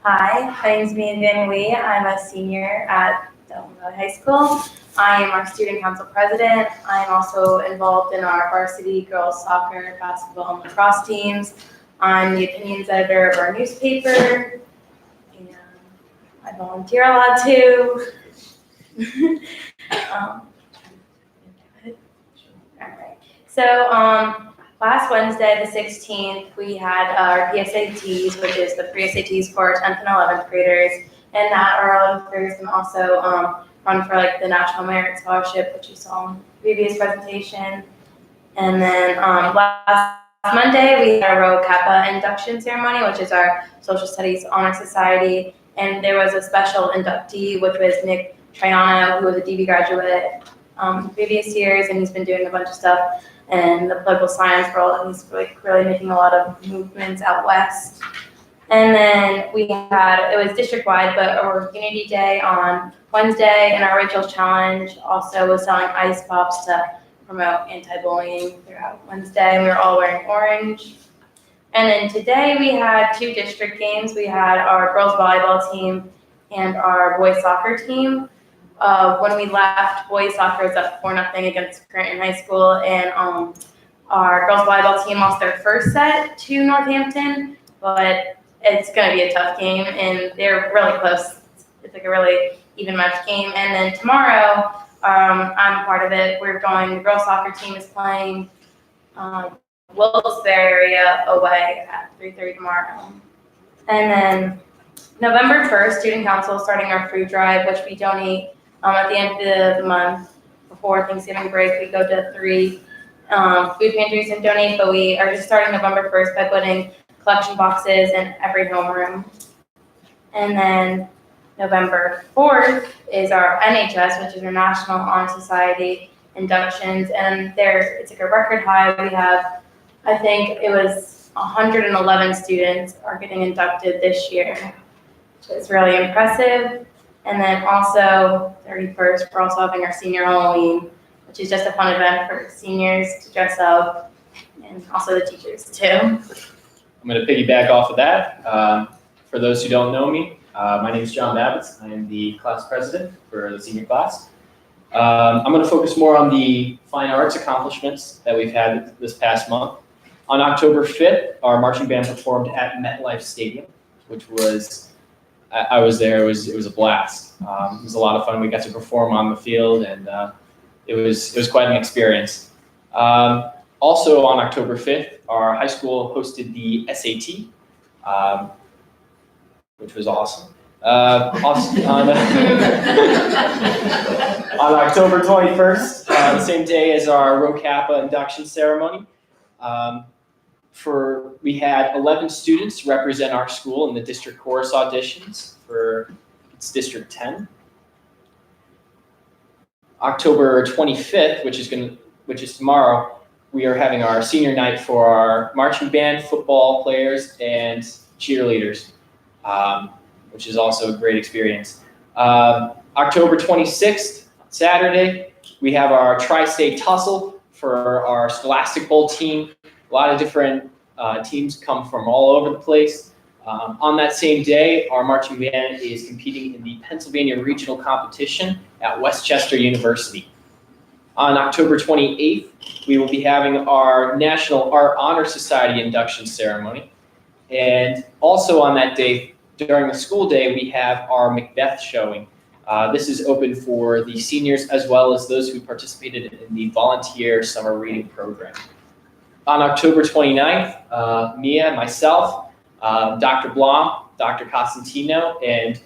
Hi, my name is Mia Van Wee. I'm a senior at Delaware Valley High School. I am our student council president. I am also involved in our varsity girls soccer, basketball, and lacrosse teams. I'm the opinions editor of our newspaper, and I volunteer a lot too. All right. So last Wednesday, the 16th, we had our PSATs, which is the pre-SATs for 10th and 11th graders, and that our 11th graders can also run for like the National Merit Scholarship, which you saw in the previous presentation. And then last Monday, we had our Rho Kappa induction ceremony, which is our Social Studies Honor Society, and there was a special inductee, which was Nick Triano, who was a DB graduate previous years, and he's been doing a bunch of stuff in the political science world, and he's really making a lot of movements out west. And then we had, it was district-wide, but our Unity Day on Wednesday, and our Rachel's Challenge also was selling ice pops to promote anti-bullying throughout Wednesday, and we were all wearing orange. And then today we had 2 district games. We had our girls volleyball team and our boys soccer team. When we left, boys soccer was up 4-0 against Scranton High School, and our girls volleyball team lost their first set to Northampton, but it's going to be a tough game, and they're really close. It's like a really even match game. And then tomorrow, I'm part of it. The girls soccer team is playing Wilkes-Barre away at 3:30 tomorrow. And then November 1st, Student Council is starting our food drive, which we donate at the end of the month. Before Thanksgiving break, we go to 3 food pantries and donate, but we are just starting November 1st by putting collection boxes in every homeroom. And then November 4th is our NHS, which is our National Honor Society inductions, and it's like a record high. We have, I think it was 111 students are getting inducted this year. So it's really impressive. And then also 31st, we're also having our senior Halloween, which is just a fun event for seniors to dress up, and also the teachers too. I'm going to piggyback off of that. For those who don't know me, my name is John Babbitts. I am the class president for the senior class. I'm going to focus more on the fine arts accomplishments that we've had this past month. On October 5th, our marching band performed at MetLife Stadium, which was, I was there, it was a blast. It was a lot of fun. We got to perform on the field, and it was quite an experience. Also on October 5th, our high school hosted the SAT, which was awesome. On October 21st, the same day as our Rho Kappa induction ceremony, we had 11 students represent our school in the district chorus auditions for it's District 10. October 25th, which is tomorrow, we are having our senior night for our marching band, football players, and cheerleaders, which is also a great experience. October 26th, Saturday, we have our Tri-State Tussle for our Scholastic Bowl team. A lot of different teams come from all over the place. On that same day, our marching band is competing in the Pennsylvania Regional Competition at Westchester University. On October 28th, we will be having our National Art Honor Society induction ceremony. And also on that day, during the school day, we have our Macbeth showing. This is open for the seniors as well as those who participated in the volunteer summer reading program. On October 29th, Mia, myself, Dr. Blom, Dr. Costantino, and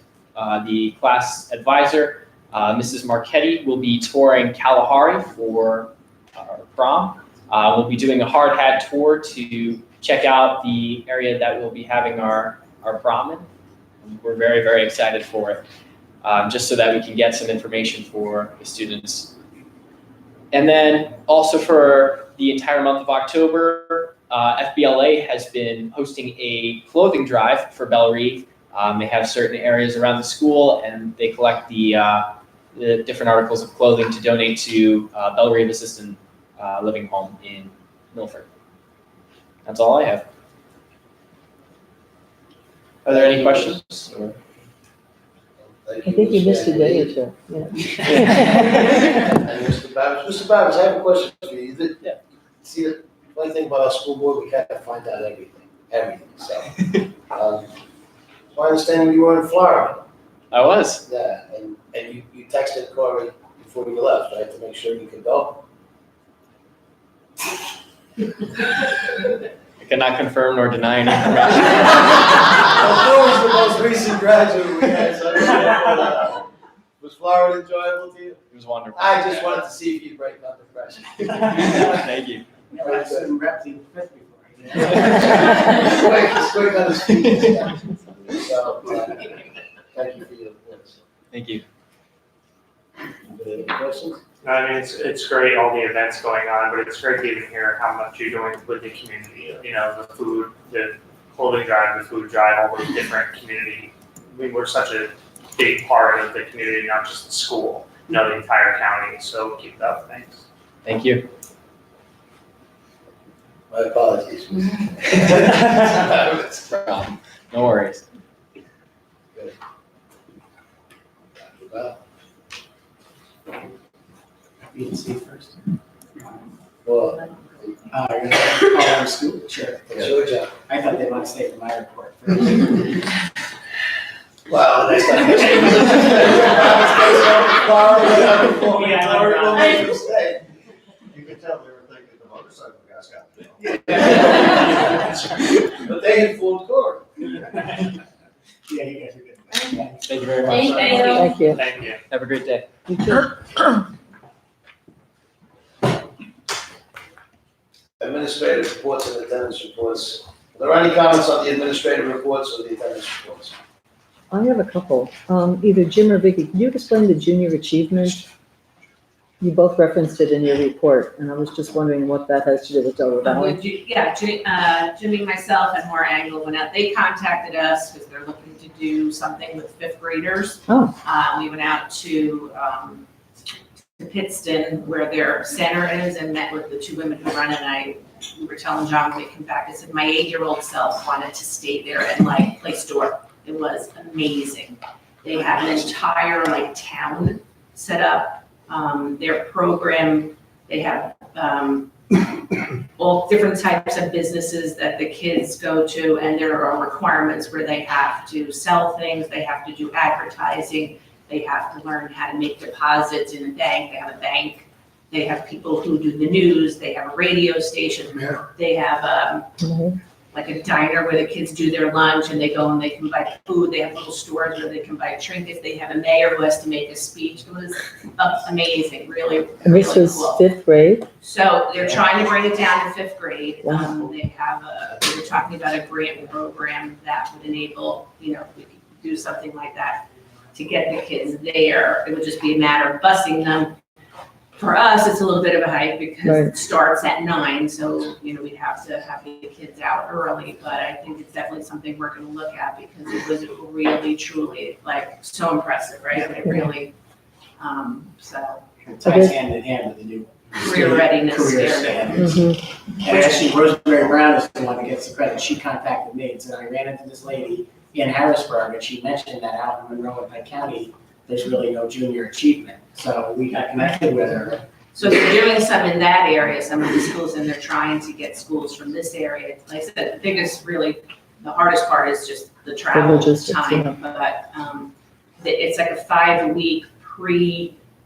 the class advisor, Mrs. Marchetti, will be touring Kalahari for our prom. We'll be doing a hard hat tour to check out the area that we'll be having our prom in. We're very, very excited for it, just so that we can get some information for the students. And then also for the entire month of October, FBLA has been hosting a clothing drive for Bellerive. They have certain areas around the school, and they collect the different articles of clothing to donate to Bellerive Assisted Living Home in Milford. That's all I have. Are there any questions? Thank I think you missed a Mr. day or Andy. two. Yeah. And Mr. Babbage, I have a question for you. Yeah. See, the funny thing about our school board, we kind of find out everything, so. My understanding you were in Florida. I was. Yeah, and you texted Corey before you left, right, to make sure you could go? I cannot confirm nor deny any information. Corey's the most recent graduate we had, so I don't know. Was Florida enjoyable to you? It was wonderful. I just wanted to see if you'd break out the pressure. Thank you. You know, I assume reps in fifth before. It's quick on his feet. So, thank you for your reports. Thank you. Any questions? I mean, it's great, all the events going on, but it's great to even hear how much you're doing with the community. You know, the food, the clothing drive, the food drive, all those different community. I mean, we're such a big part of the community, not just the school, you know, the entire county. So keep it up. Thanks. Thank you. My apologies. No worries. Good. Well, B and C first. well, You're gonna call our school? Sure. it's your job. I thought they might stay for my report first. Well, next time. You can tell they were thinking the motorcycle guys got the But they informed Corey. Yeah, you guys are good. Thank you very much. Thank you. Thank you. Thank you. Have a great day. You too. Administrative reports and attendance reports. Are there any comments on the administrative reports or the attendance reports? I have a couple. Either Jim or Vicky, can you explain the junior achievement? You both referenced it in your report, and I was just wondering what that has to do with Delaware Valley. Yeah, Jimmy, myself, and Maura Angle went out. They contacted us because they're looking to do something with fifth graders. Oh. We went out to Pittston, where their center is, and met with the two women who run it. We were telling John when we come back, I said, my 8-year-old self wanted to stay there and play store. It was amazing. They have an entire town set up. Their program, they have all different types of businesses that the kids go to, and there are requirements where they have to sell things, they have to do advertising, they have to learn how to make deposits in a bank. They have a bank. They have people who do the news. They have a radio station. Yeah. They have a diner where the kids do their lunch and they go and they can buy food. They have little stores where they can buy trinkets. They have a mayor who has to make a speech. It was amazing, really, And this really was cool. 5th grade? So they're trying to bring it down to 5th grade. Wow. They were talking about a grant program that would enable, we could do something like that to get the kids there. It would just be a matter of busing them. For us, it's a little bit of a hike because Right. it starts at 9, so, we'd have to have the kids out early, but I think it's definitely something we're gonna look at because it was really, truly, so impressive, right? It really, so, It ties hand in hand with the new. career readiness Career there. standards. Mm-hmm. And actually, Rosemary Brown is the one that gets the credit. She contacted me and said, I ran into this lady in Harrisburg, and she mentioned that out in Monroe and Pike County, there's really no junior achievement. So we got connected with her. So they're doing some in that area, some of the schools, and they're trying to get schools from this area. Like I said, the biggest, really, the hardest part is just the travel logistics, yeah. time, but, it's like a 5-week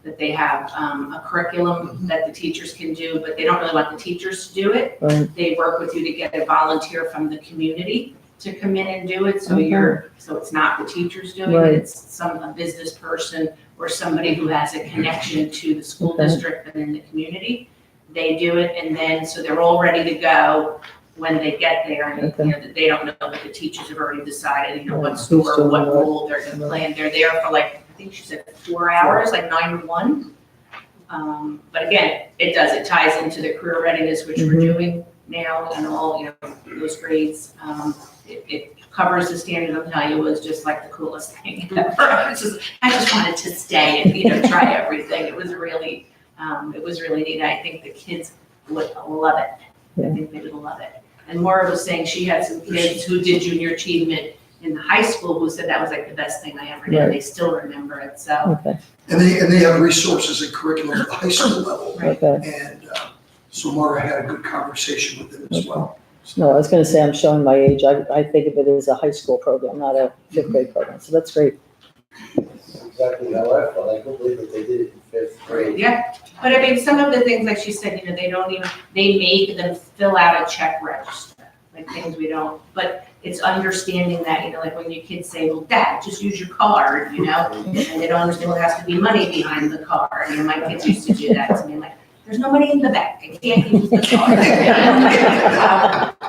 that they have, a curriculum that the teachers can do, but they don't really want the teachers to do it. Right. They work with you to get a volunteer from the community to come in and do it, so Okay. so it's not the teachers doing Right. it, it's a business person or somebody who has a connection to the school Okay. district and in the community. They do it, and then, so they're all ready to go when they get there, and, you know, that they don't know, but the teachers have already decided, you know, Right. what Who's store, doing what what. role they're gonna play, and they're there for like, I think she said 4 hours, like 9 to 1. But again, it ties into the career readiness, which we're doing now, and all, you know, those grades. It covers the standard. I'll tell you, it was just like the coolest thing ever. I just wanted to stay and, you know, try everything. It was really neat. I think the kids would love it. Yeah. I think they would love it. And Maura was saying she had some kids who did junior achievement in the high school who said that was like the best thing I ever did. Right. They still remember it, so. Okay, And they have resources and curriculum at the high school level. okay. And so Mara had a good conversation with them as well. No, I was gonna say, I'm showing my age. I think of it as a high school program, not a 5th grade program, so that's great. That's exactly how I felt. I couldn't believe that they did it in 5th grade. Yeah, but I mean, some of the things, like she said, you know, they make them fill out a check register, like things we don't, but it's understanding that, you know, like when your kids say, well, Dad, just use your card, you know, and they don't understand, well, there has to be money behind the card. You know, my kids used to do that to me, like, there's no money in the bank, I can't use the card.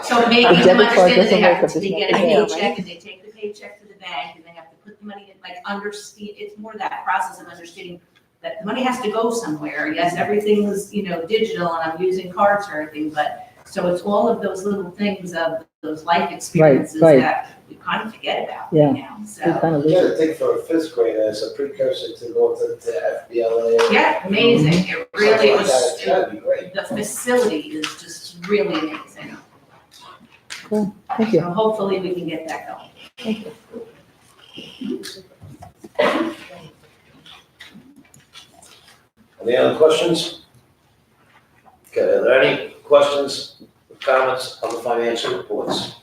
So making The them debit card understand that doesn't work if they it's get a not there, paycheck and they take the paycheck to the bank and they have to put the money in, like, understand, it's more that process of understanding that the money has to go somewhere. Yes, everything's, you know, digital and I'm using cards for everything, but, so it's all of those little things of those life experiences right. that we kind of forget about Yeah. now, We so. kind of You lose gotta it. think for a 5th grader as a precursor to go to FBLA. Yeah, amazing, it really was, It's gotta be great. the facility is just really amazing. Cool, thank you. So hopefully we can get that going. Thank you. Any other questions? Okay, are there any questions, or comments on the financial reports?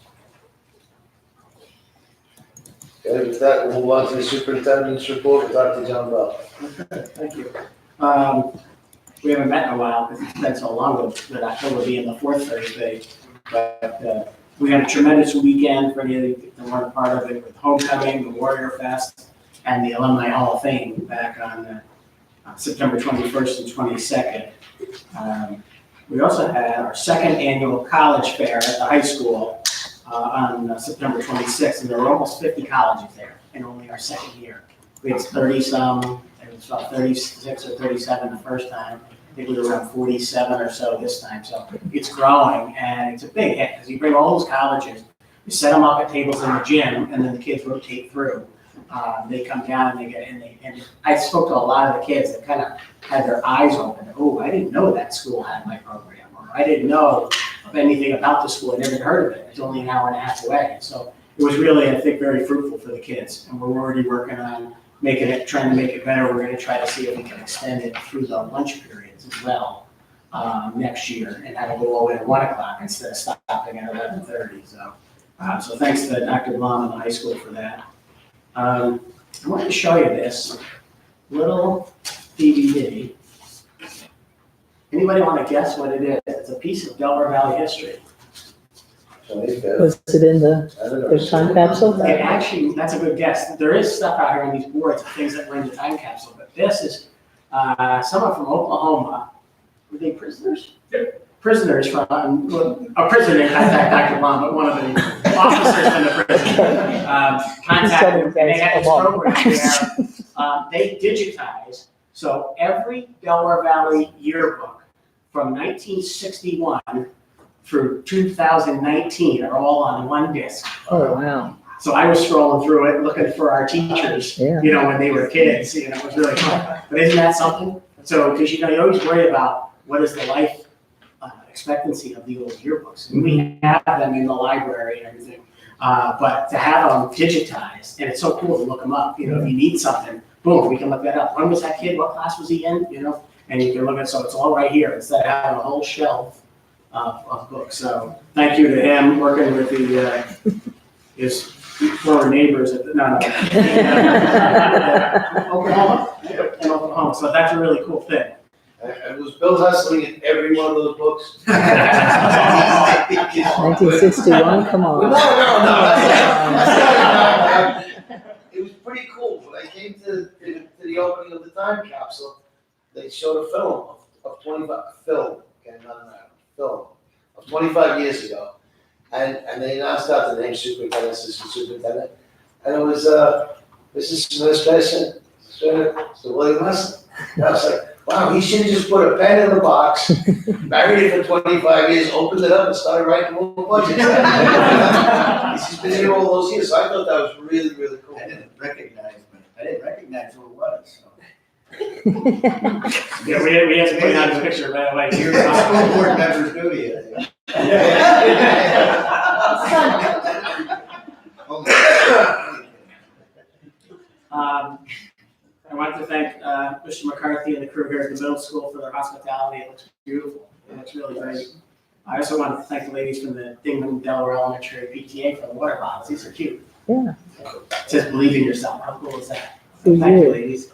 Okay, with that, we'll move on to the superintendent's report with Dr. John Bell. Thank you. We haven't met in a while because it's been so long that October being the 4th Thursday. But we had a tremendous weekend for any of you that weren't part of it with Homecoming, the Warrior Fest, and the Alumni Hall of Fame back on September 21st and 22nd. We also had our 2nd annual college fair at the high school on September 26th, and there were almost 50 colleges there in only our 2nd year. We had 30-some, it was about 36 or 37 the first time. I think we were around 47 or so this time, so it's growing, and it's a big hit, because you bring all those colleges, you set them up at tables in the gym, and then the kids rotate through. They come down and and I spoke to a lot of the kids that kind of had their eyes open. Oh, I didn't know that school had my program, or I didn't know of anything about the school. I never heard of it. It's only an hour and a half away. So it was really, I think, very fruitful for the kids. And we're already working on trying to make it better. We're going to try to see if we can extend it through the lunch periods as well next year, and have it go all the way to 1 o'clock instead of stopping at 11:30. So thanks to Dr. Blum and the high school for that. I wanted to show you this little DVD. Anybody want to guess what it is? It's a piece of Delaware Valley history. Was it in the time capsule? It actually, that's a good guess. There is stuff out here on these boards, things that were in the time capsule, but this is someone from Oklahoma. Were they prisoners? Prisoners from, a prisoner, not Dr. Blum, but one of the officers from the prison contacted, and they had this program where they digitize. So every Delaware Valley yearbook from 1961 through 2019 are all on one disc. Oh, wow. So I was scrolling through it, looking for our teachers, Yeah. you know, when they were kids, you know, it was really fun. But isn't that something? So, because, you know, you always worry about what is the life expectancy of the old yearbooks. And we have them in the library and everything. But to have them digitized, and it's so cool to look them up. You know, if you need something, boom, we can look that up. When was that kid? What class was he in? You know, and you can look at, so it's all right here, instead of having a whole shelf of books. So thank you to him, working with his former neighbors at the, no, Oklahoma, in Oklahoma, so that's a really cool thing. And was Bill hustling in every one of those books? 1961, come No, on. no. It was pretty cool. When I came to the opening of the time capsule, they showed a film of 25 years ago. And they announced out the name superintendent, assistant superintendent. And it was, Mrs. Administration, Mr. William Hudson. And I was like, wow, he should have just put a pen in the box, buried it for 25 years, opened it up and started writing more budgets. He's been here all those years, so I thought that was really, really cool. I didn't recognize who it was, so. Yeah, we had to point out his picture right away. You're a school board member's duty, I think. I want to thank Mr. McCarthy and the crew here at the middle school for their hospitality. It looks beautiful, and it's really great. I also want to thank the ladies from the Dingham Delaware Elementary PTA for the water bottles. These are cute. Yeah. It says believe in yourself. How cool is that? For Thank you. you, ladies.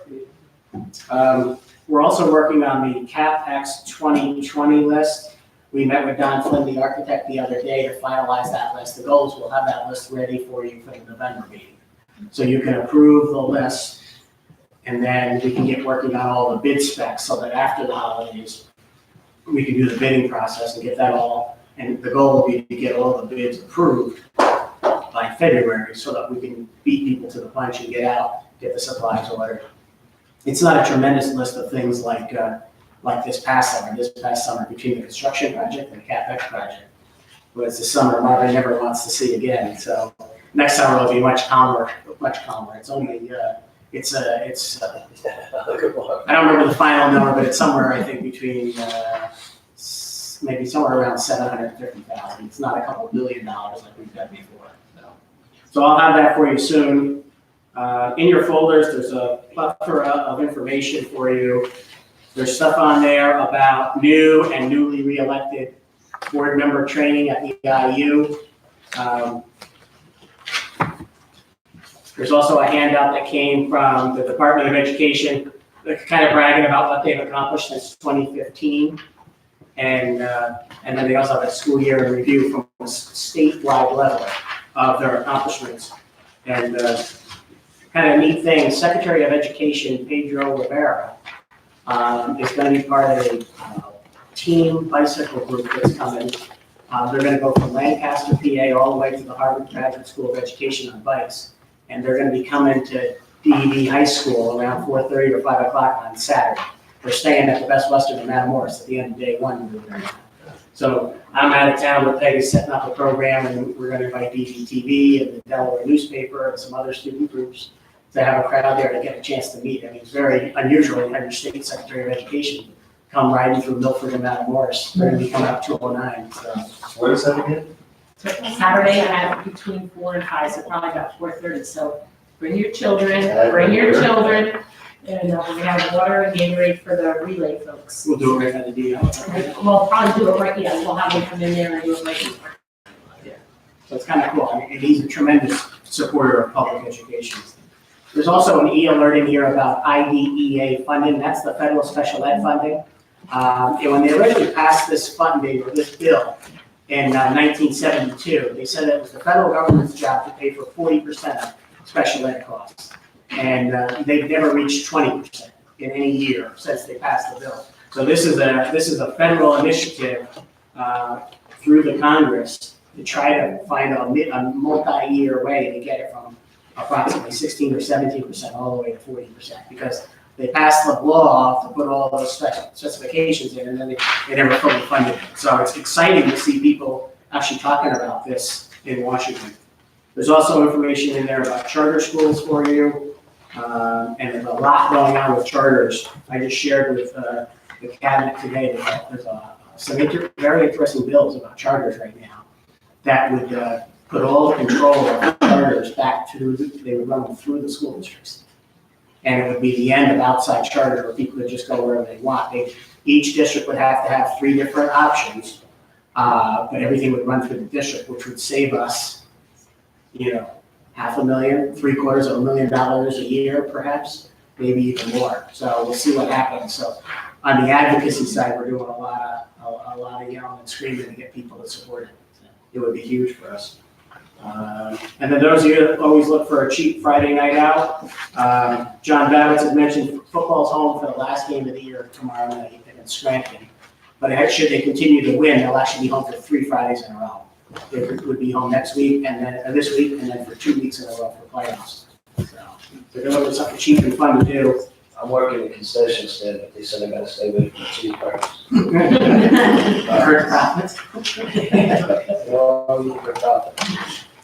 We're also working on the CapEx 2020 list. We met with Don Flynn, the architect, the other day to finalize that list. The goal is we'll have that list ready for you for the November meeting. So you can approve the list, and then we can get working on all the bid specs so that after the holidays, we can do the bidding process and get that all. And the goal will be to get all the bids approved by February so that we can beat people to the punch and get the supplies ordered. It's not a tremendous list of things like this past summer between the construction project and the CapEx project. But it's the summer Marvin never wants to see again. So next summer will be much calmer. It's only, I don't remember the final number, but it's somewhere, I think, between, maybe somewhere around 750,000. It's not a couple $1 billion like we've done before. So I'll have that for you soon. In your folders, there's a plethora of information for you. There's stuff on there about new and newly re-elected board member training at the IU. There's also a handout that came from the Department of Education, kind of bragging about what they've accomplished since 2015. And then they also have a school year in review from a statewide level of their accomplishments. And kind of neat thing, Secretary of Education Pedro Rivera is going to be part of a team bicycle group that's coming. They're going to go from Lancaster, PA, all the way to the Harvard Graduate School of Education on bikes. And they're going to be coming to DEV High School around 4:30 or 5 o'clock on Saturday. They're staying at the Best Western in Matamoros at the end of day one. So I'm out of town with Peggy setting up a program, and we're going to invite DVTV and the Delaware newspaper and some other student groups to have a crowd there to get a chance to meet. I mean, it's very unusual to have your state secretary of education come riding through Milford and Matamoros. They're going to be coming up 209. So. What is that again? Saturday at between 4 and 5, so probably about 4:30. So bring your children, and we have water and Gatorade for the relay folks. We'll do it right at the DO. We'll probably do it right, yeah, we'll have them come in there and do it right. So it's kind of cool. I mean, and he's a tremendous supporter of public education. There's also an e-alert in here about IDEA funding. That's the federal special ed funding. And when they originally passed this funding or this bill in 1972, they said it was the federal government's job to pay for 40% of special ed costs. And they've never reached 20% in any year since they passed the bill. So this is a federal initiative through the Congress to try to find a multi-year way to get it from approximately 16 or 17% all the way to 40%, because they passed the law to put all those specifications in, and then they never fully funded it. So it's exciting to see people actually talking about this in Washington. There's also information in there about charter schools for you, and there's a lot going on with charters. I just shared with the cabinet today that there's some very interesting bills about charters right now that would put all the control of charters back to, they would run them through the school districts. and it would be the end of outside charter where people could just go wherever they want. Each district would have to have 3 different options, but everything would run through the district, which would save us, $500,000, $750,000 a year, perhaps, maybe even more. So we'll see what happens. So on the advocacy side, we're doing a lot of yelling and screaming to get people to support it. It would be huge for us. And then those of you that always look for a cheap Friday night out, John Babbitt had mentioned football's home for the last game of the year tomorrow night against Scranton. But should they continue to win, they'll actually be home for 3 Fridays in a row. They would be home next week and then this week and then for 2 weeks in a row for playoffs. So they're looking for something cheap and fun to do. I'm working a concession stand, but they said I gotta stay away from the cheeseburgers. Hurt profits.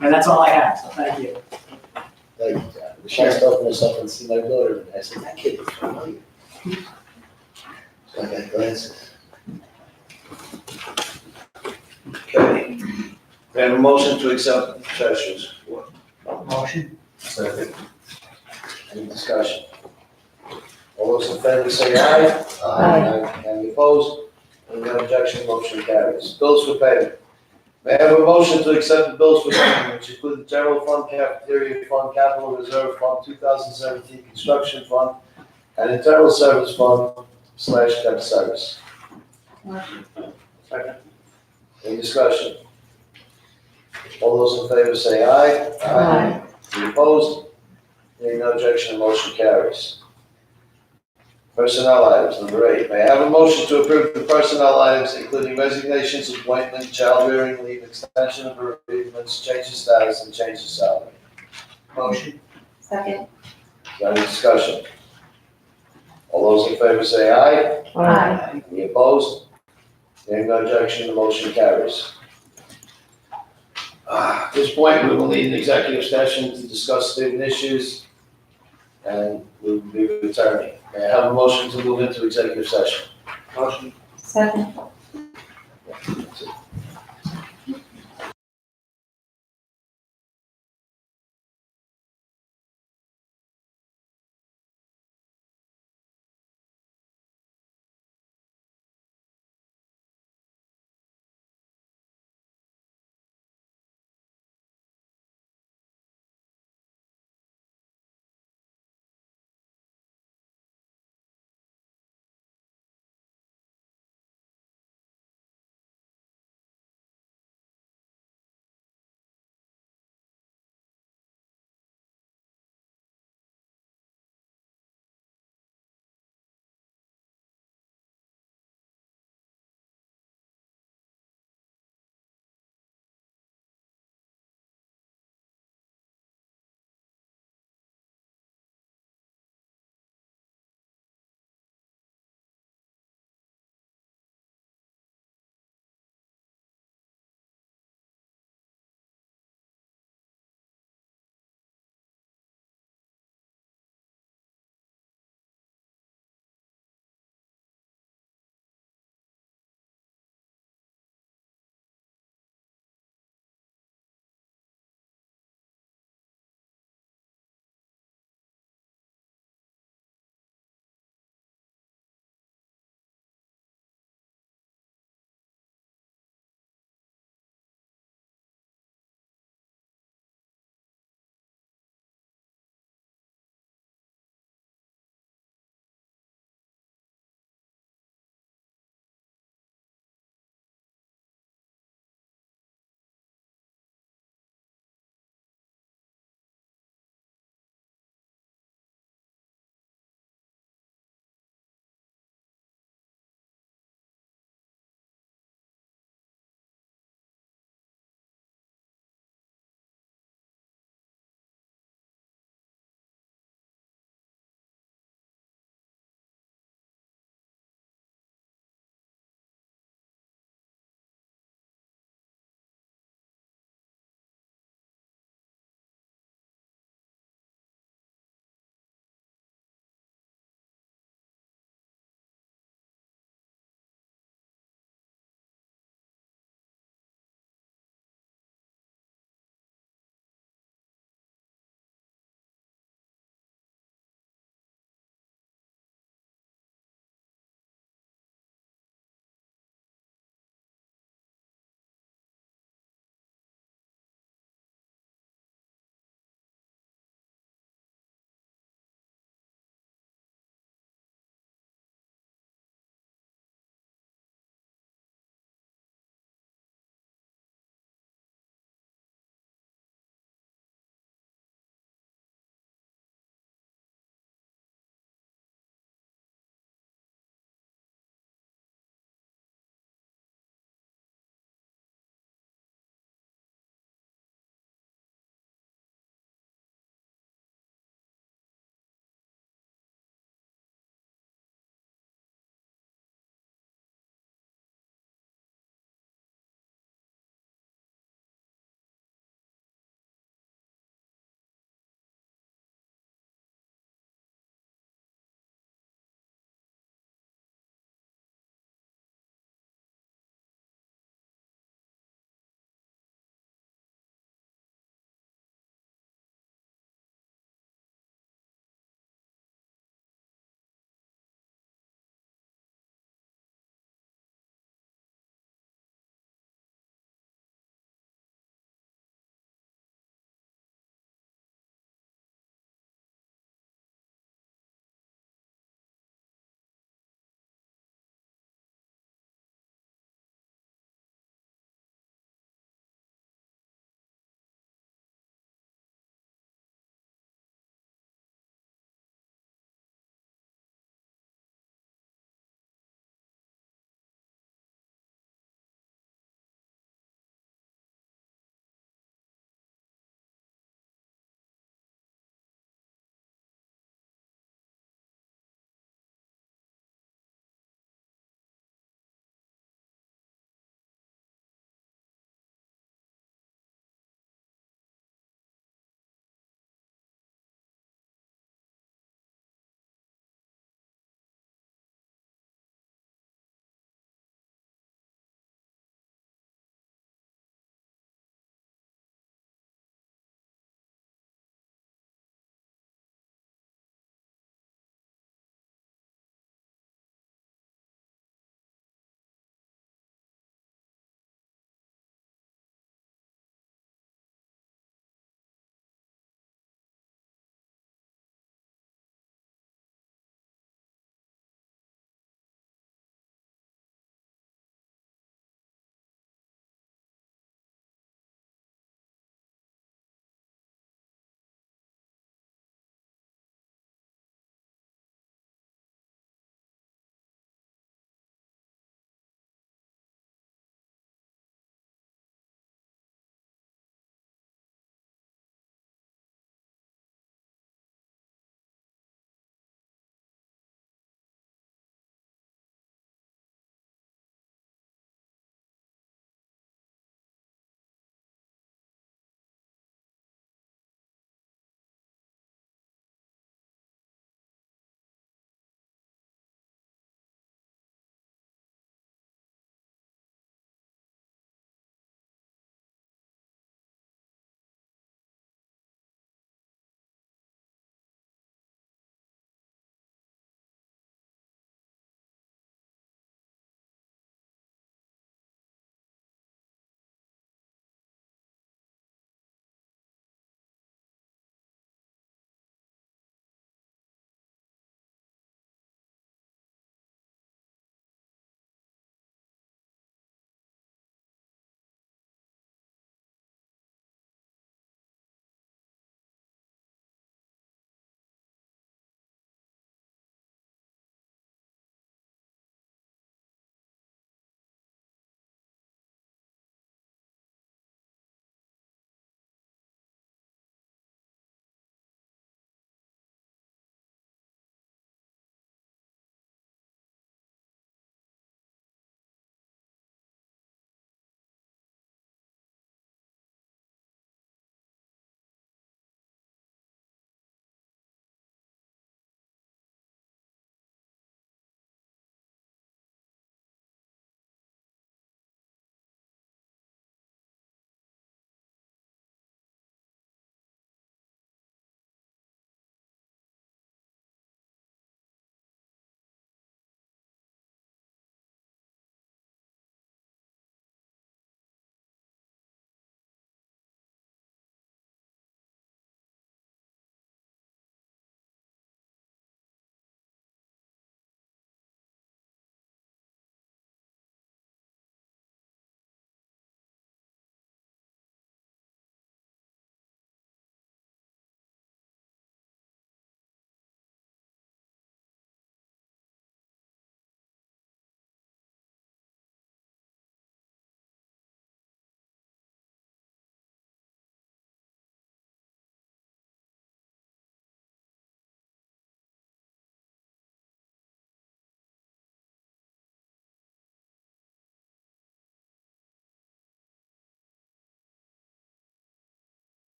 And that's all I have, so thank you. Thank you, John. The chef's opened us up and see my daughter, and I said, that kid is familiar. So I got glasses. Okay. We have a motion to accept the treasurer's report. Motion. Second. Any discussion? All those in favor say aye. Aye. Any opposed? Any objection, motion carries. Bills for payment. May I have a motion to accept the bills for payment, which include the general fund, cafeteria fund, capital reserve fund, 2017 construction fund, and internal service fund / debt service. Second. Any discussion? All those in favor say aye. Aye. Any opposed? Hearing no objection, the motion carries. Personnel items, number 8. May I have a motion to approve the personnel items, including resignations, appointment, child rearing leave, extension of bereavements, change of status, and change of salary? Motion. Second. Is there any discussion? All those in favor say aye. Aye. Any opposed? Hearing no objection, the motion carries. At this point, we will need an executive session to discuss student issues, and we will be returning. May I have a motion to move into executive session? Motion. Second.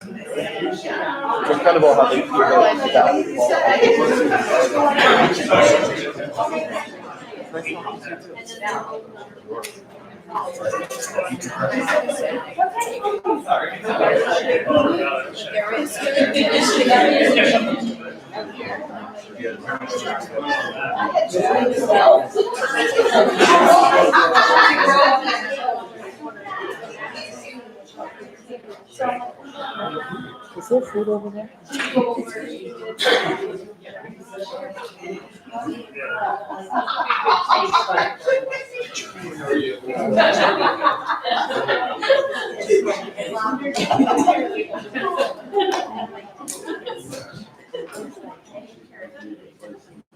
Just kind of all how they feel about Is there food over there?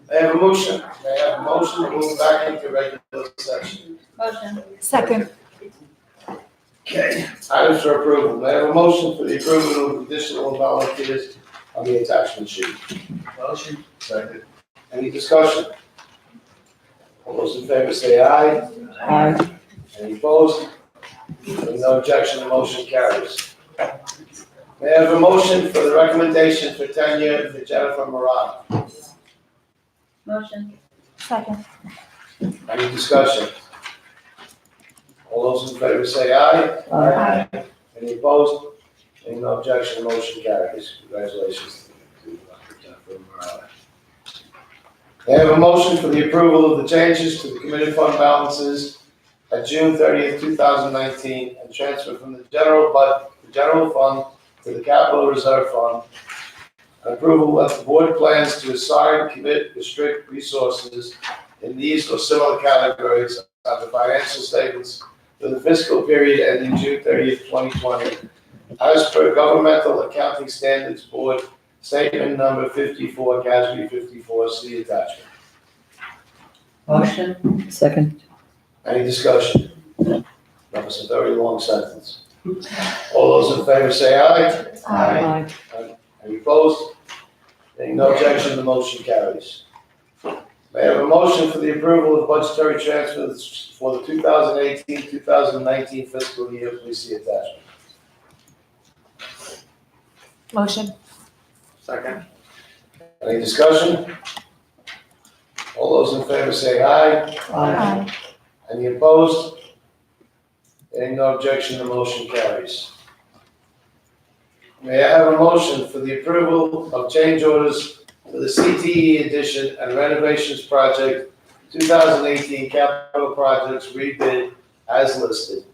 May I have a motion? May I have a motion to move back into regular session? Motion. Second. Okay, items for approval. May I have a motion for the approval of additional volunteers on the attachment sheet? Motion. Second. Any discussion? All those in favor say aye. Aye. Any opposed? With no objection, the motion carries. May I have a motion for the recommendation for tenure for Jennifer Morano? Motion. Second. Any discussion? All those in favor say aye. Aye. Any opposed? Any no objection, the motion carries. Congratulations to Dr. Jennifer Morano. May I have a motion for the approval of the changes to the committed fund balances at June 30th, 2019, and transfer from the general fund to the capital reserve fund. Approval that the board plans to assign, commit, restrict resources in these or similar categories of the financial statements for the fiscal period ending June 30th, 2020, as per Governmental Accounting Standards Board Statement Number 54, Casualty 54, see attachment. Motion. Second. Any discussion? That was a very long sentence. All those in favor say aye. Aye. Any opposed? Being no objection, the motion carries. May I have a motion for the approval of budgetary transfers for the 2018-2019 fiscal year, please see attachment. Motion. Second. Any discussion? All those in favor say aye. Aye. Any opposed? Being no objection, the motion carries. May I have a motion for the approval of change orders for the CTE addition and renovations project 2018 capital projects rebid as listed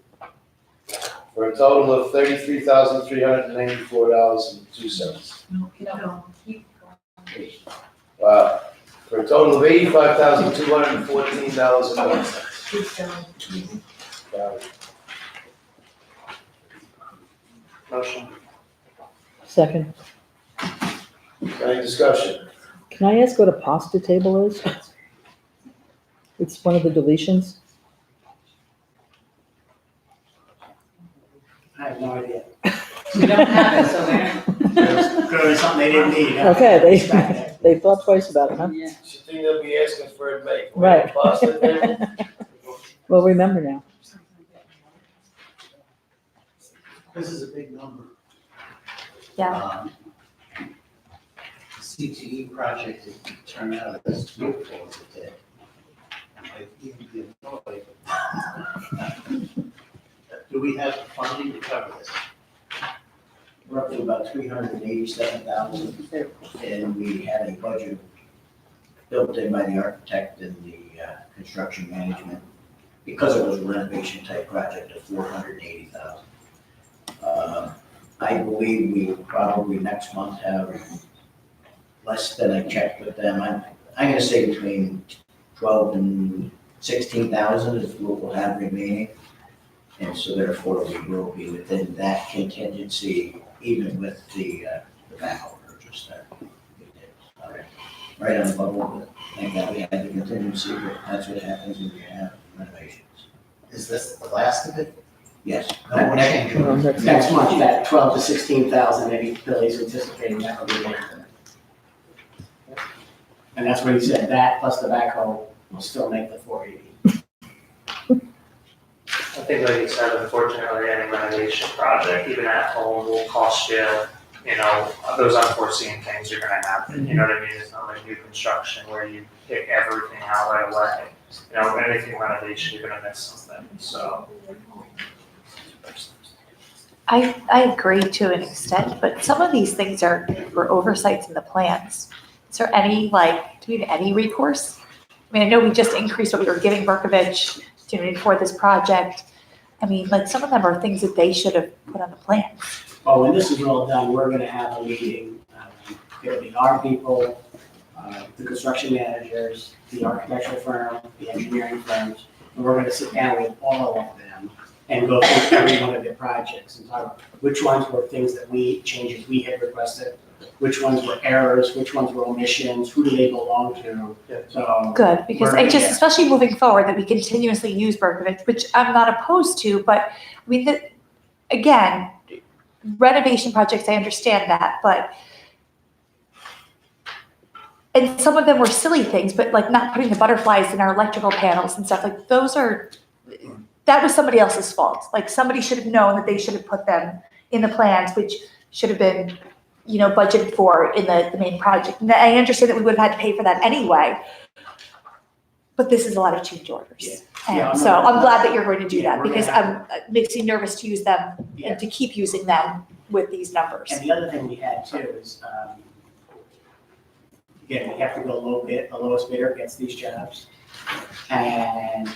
for a total of $33,394.02. No. Wow. For a total of $85,214.01. Got it. Motion. Second. Any discussion? Can I ask what a pasta table is? It's one of the deletions. I have no idea. We don't have it, so there. Clearly something they didn't need. huh? Okay, It's back there. they thought twice about it, huh? Yeah. Should think they'll be asking for it made. Right. Pasta table? Well, remember now. This is a big number. Yeah. The CTE project didn't turn out as beautiful as it did. And I even be annoyed. Do we have the funding to cover this? We're up to about 387,000, and we had a budget built in by the architect and the construction management, because it was a renovation type project, of 480,000. I believe we will probably next month have less than I checked with them. I'm gonna say between 12 and 16,000 is what we'll have remaining. And so therefore, we will be within that contingency, even with the backhoe purchase that we did. Right on the bubble, but thank God we had the contingency, but that's what happens when you have renovations. Is this the last of it? Yes. Well, that's Next month, that 12 to 16,000, maybe Billy's anticipating that will be later. And that's what he said, that plus the backhoe will still make the 480. I think like you said, unfortunately, any renovation project, even at home, will cost you, you know, those unforeseen things are gonna happen, you know what I mean? It's not like new construction where you pick everything out right away. You know, anything renovation, you're gonna miss something, so. I agree to an extent, but some of these things are for oversights in the plans. Is there any, like, do we have any recourse? I mean, I know we just increased what we were giving Berkovich for this project. I mean, like, some of them are things that they should have put on the plan. Oh, when this is all done, we're gonna have a meeting, it'll be our people, the construction managers, the architectural firm, the engineering firms, and we're gonna sit down with all of them and go through every one of their projects and talk about which ones were things that changes we had requested, which ones were errors, which ones were omissions, who do they belong to, so. Good, because we're I gonna just, get- especially moving forward, that we continuously use Berkovich, which I'm not opposed to, but, I mean, again, renovation projects, I understand that, but, and some of them were silly things, but like not putting the butterflies in our electrical panels and stuff, like, that was somebody else's fault. Like, somebody should have known that they should have put them in the plans, which should have been, you know, budgeted for in the main project. And I understand that we would have had to pay for that anyway, but this is a lot of change orders. Yeah, And so I'm glad that you're going to do Yeah, that, we're because gonna it makes me nervous to use them Yeah. and to keep using them with these numbers. And the other thing we had too is, again, we have to go low bid, the lowest bidder gets these jobs. And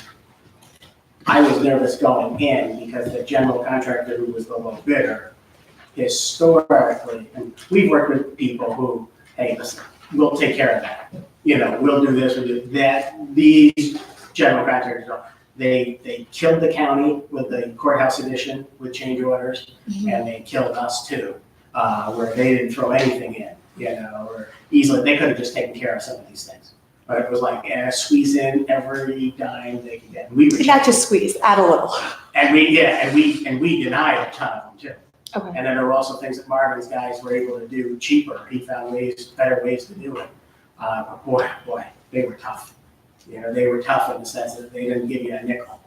I was nervous going in because the general contractor who was the low bidder, historically, and we've worked with people who, hey, listen, we'll take care of that. You know, we'll do this, we'll do that. These general contractors, they killed the county with the courthouse edition with change orders, and they killed us too, where they didn't throw anything in, you know, or easily, they could have just taken care of some of these things. But it was like, squeeze in every dime they could get. We were Not just squeeze, add a little. and we denied a ton of them too. Okay. And then there were also things that Marvin's guys were able to do cheaper. He found better ways to do it. But boy, they were tough. You know, they were tough in the sense that they didn't give you a nickel.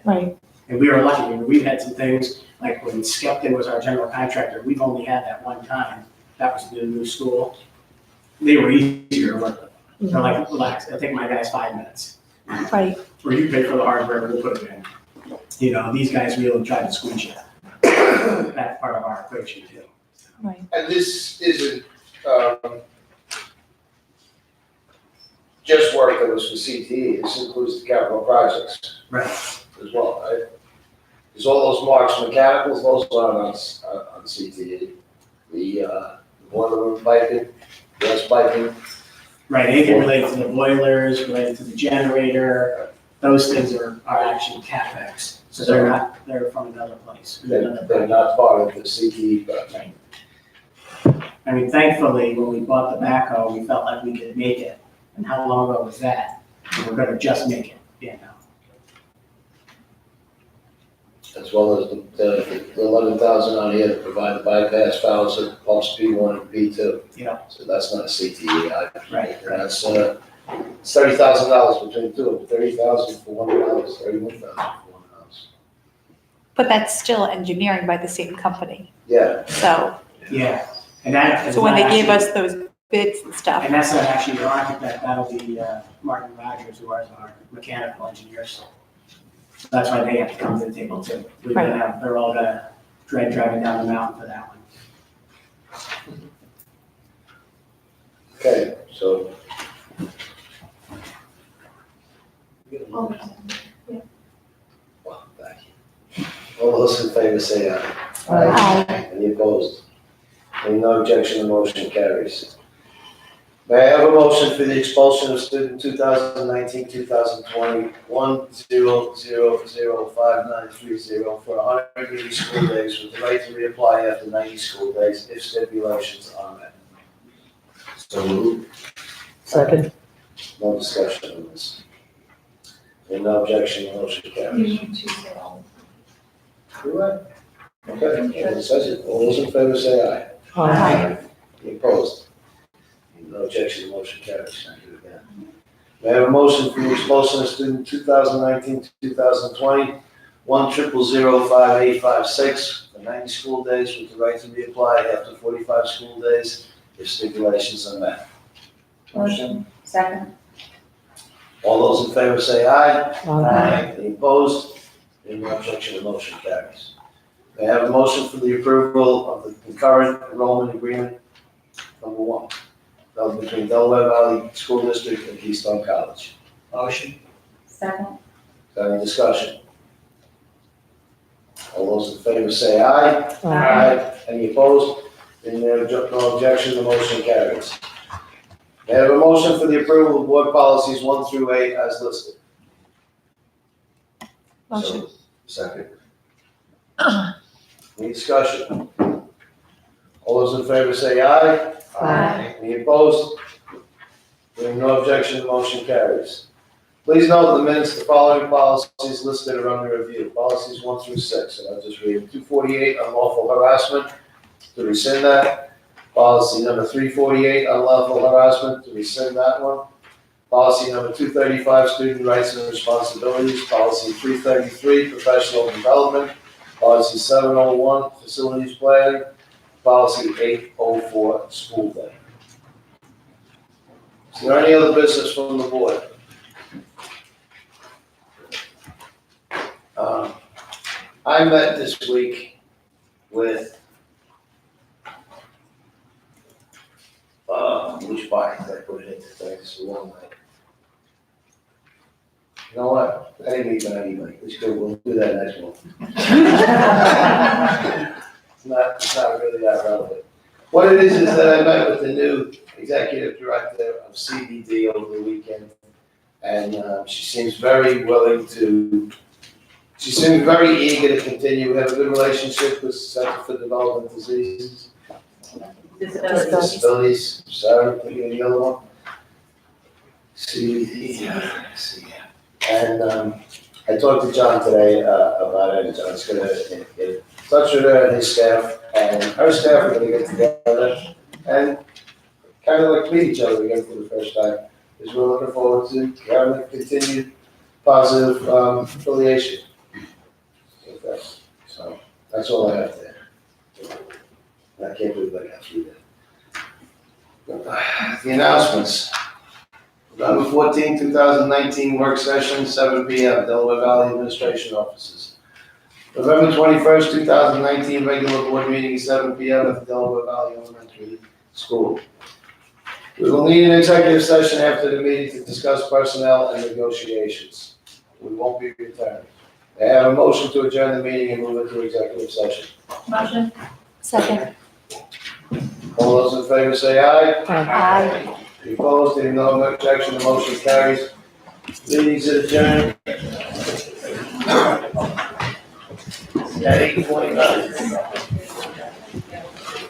Right. And we were lucky. We've had some things, like when Skepton was our general contractor, we've only had that one time. That was the new school. They were easier to work with. They're like, relax, it'll take my guys 5 minutes. Right. Or you pay for the hardware, we'll put it in. You know, these guys really try to squeeze you. That's part of our equation too. Right. And this isn't, just work that was for CTE, this includes the capital projects. Right. As well, right? Because all those marks mechanicals, those aren't on CTE. The boiler room piping, gas piping. Right, anything related to the boilers, related to the generator, those things are actually CapEx. So they're from another place. They're not part of the CTE project. I mean, thankfully, when we bought the backhoe, we felt like we could make it. And how long ago was that? And we're gonna just make it, you know? As well as the 11,000 on here to provide the bypass valves at pumps P1 and P2. Yeah. So that's not a CTE item. Right. That's, it's $30,000 between the two of them, 30,000 for one house, 31,000 for one house. But that's still engineering by the same company. Yeah. So, Yeah, and that is so when not they gave actually- us those bids and stuff. And that's not actually the architect, that'll be Martin Rogers, who is our mechanical engineer. So that's why they have to come to the table too. They're all gonna dread driving down the mountain for that one. Okay, so. Well, thank you. All those in favor say aye. Aye. Any opposed? Any no objection, the motion carries. May I have a motion for the expulsion of student 2019-2020 1005930 for 180 school days with the right to reapply after 90 school days if stipulations are met? So moved. Second. No discussion on this. Any no objection, the motion carries. Do I? Okay, well, it says it. All those in favor say aye. Aye. Any opposed? No objection, the motion carries. Thank you again. May I have a motion for the expulsion of student 2019-2020 1000586 for 90 school days with the right to reapply after 45 school days if stipulations are met. Motion. Second. All those in favor say aye. Aye. Any opposed? Any objection, the motion carries. May I have a motion for the approval of the concurrent enrollment agreement number 1, held between Delaware Valley School District and Keystone College? Motion. Second. Any discussion? All those in favor say aye. Any opposed? Any no objection, the motion carries. May I have a motion for the approval of board policies 1 through 8 as listed? Motion. Second. Any discussion? All those in favor say aye. Aye. Any opposed? Hearing no objection, the motion carries. Please note in the minutes, the following policies listed are under review. Policies 1 through 6, and I'll just read them. 248, unlawful harassment, to rescind that. Policy number 348, unlawful harassment, to rescind that one. Policy number 235, student rights and responsibilities. Policy 333, professional development. Policy 701, facilities planning. Policy 804, school day. Is there any other business from the board? I met this week with, which body did I put it in today? This is a long night. You know what? I didn't meet by anybody. Let's go, we'll do that next one. It's not really that relevant. What it is that I met with the new executive director of CBD over the weekend. And she seems very willing to, she seems very eager to continue. We have a good relationship with Center for Development Diseases. Disabilities, sorry, thinking of the other one. CBD, and I talked to John today about it, and John's gonna get in touch with her and his staff, and her staff are gonna get together and kind of like meet each other again for the first time, because we're looking forward to having a continued positive affiliation with that. So that's all I have there. I can't believe I got through that. The announcements. November 14, 2019 work session, 7 p.m., Delaware Valley Administration Offices. November 21st, 2019 regular board meeting, 7 p.m. at the Delaware Valley Elementary School. We will need an executive session after the meeting to discuss personnel and negotiations. We won't be returning. I have a motion to adjourn the meeting and move into executive session. Motion. Second. All those in favor say aye. Aye. Any opposed, hearing no objection, the motion carries. Meeting's adjourned. At 8:29.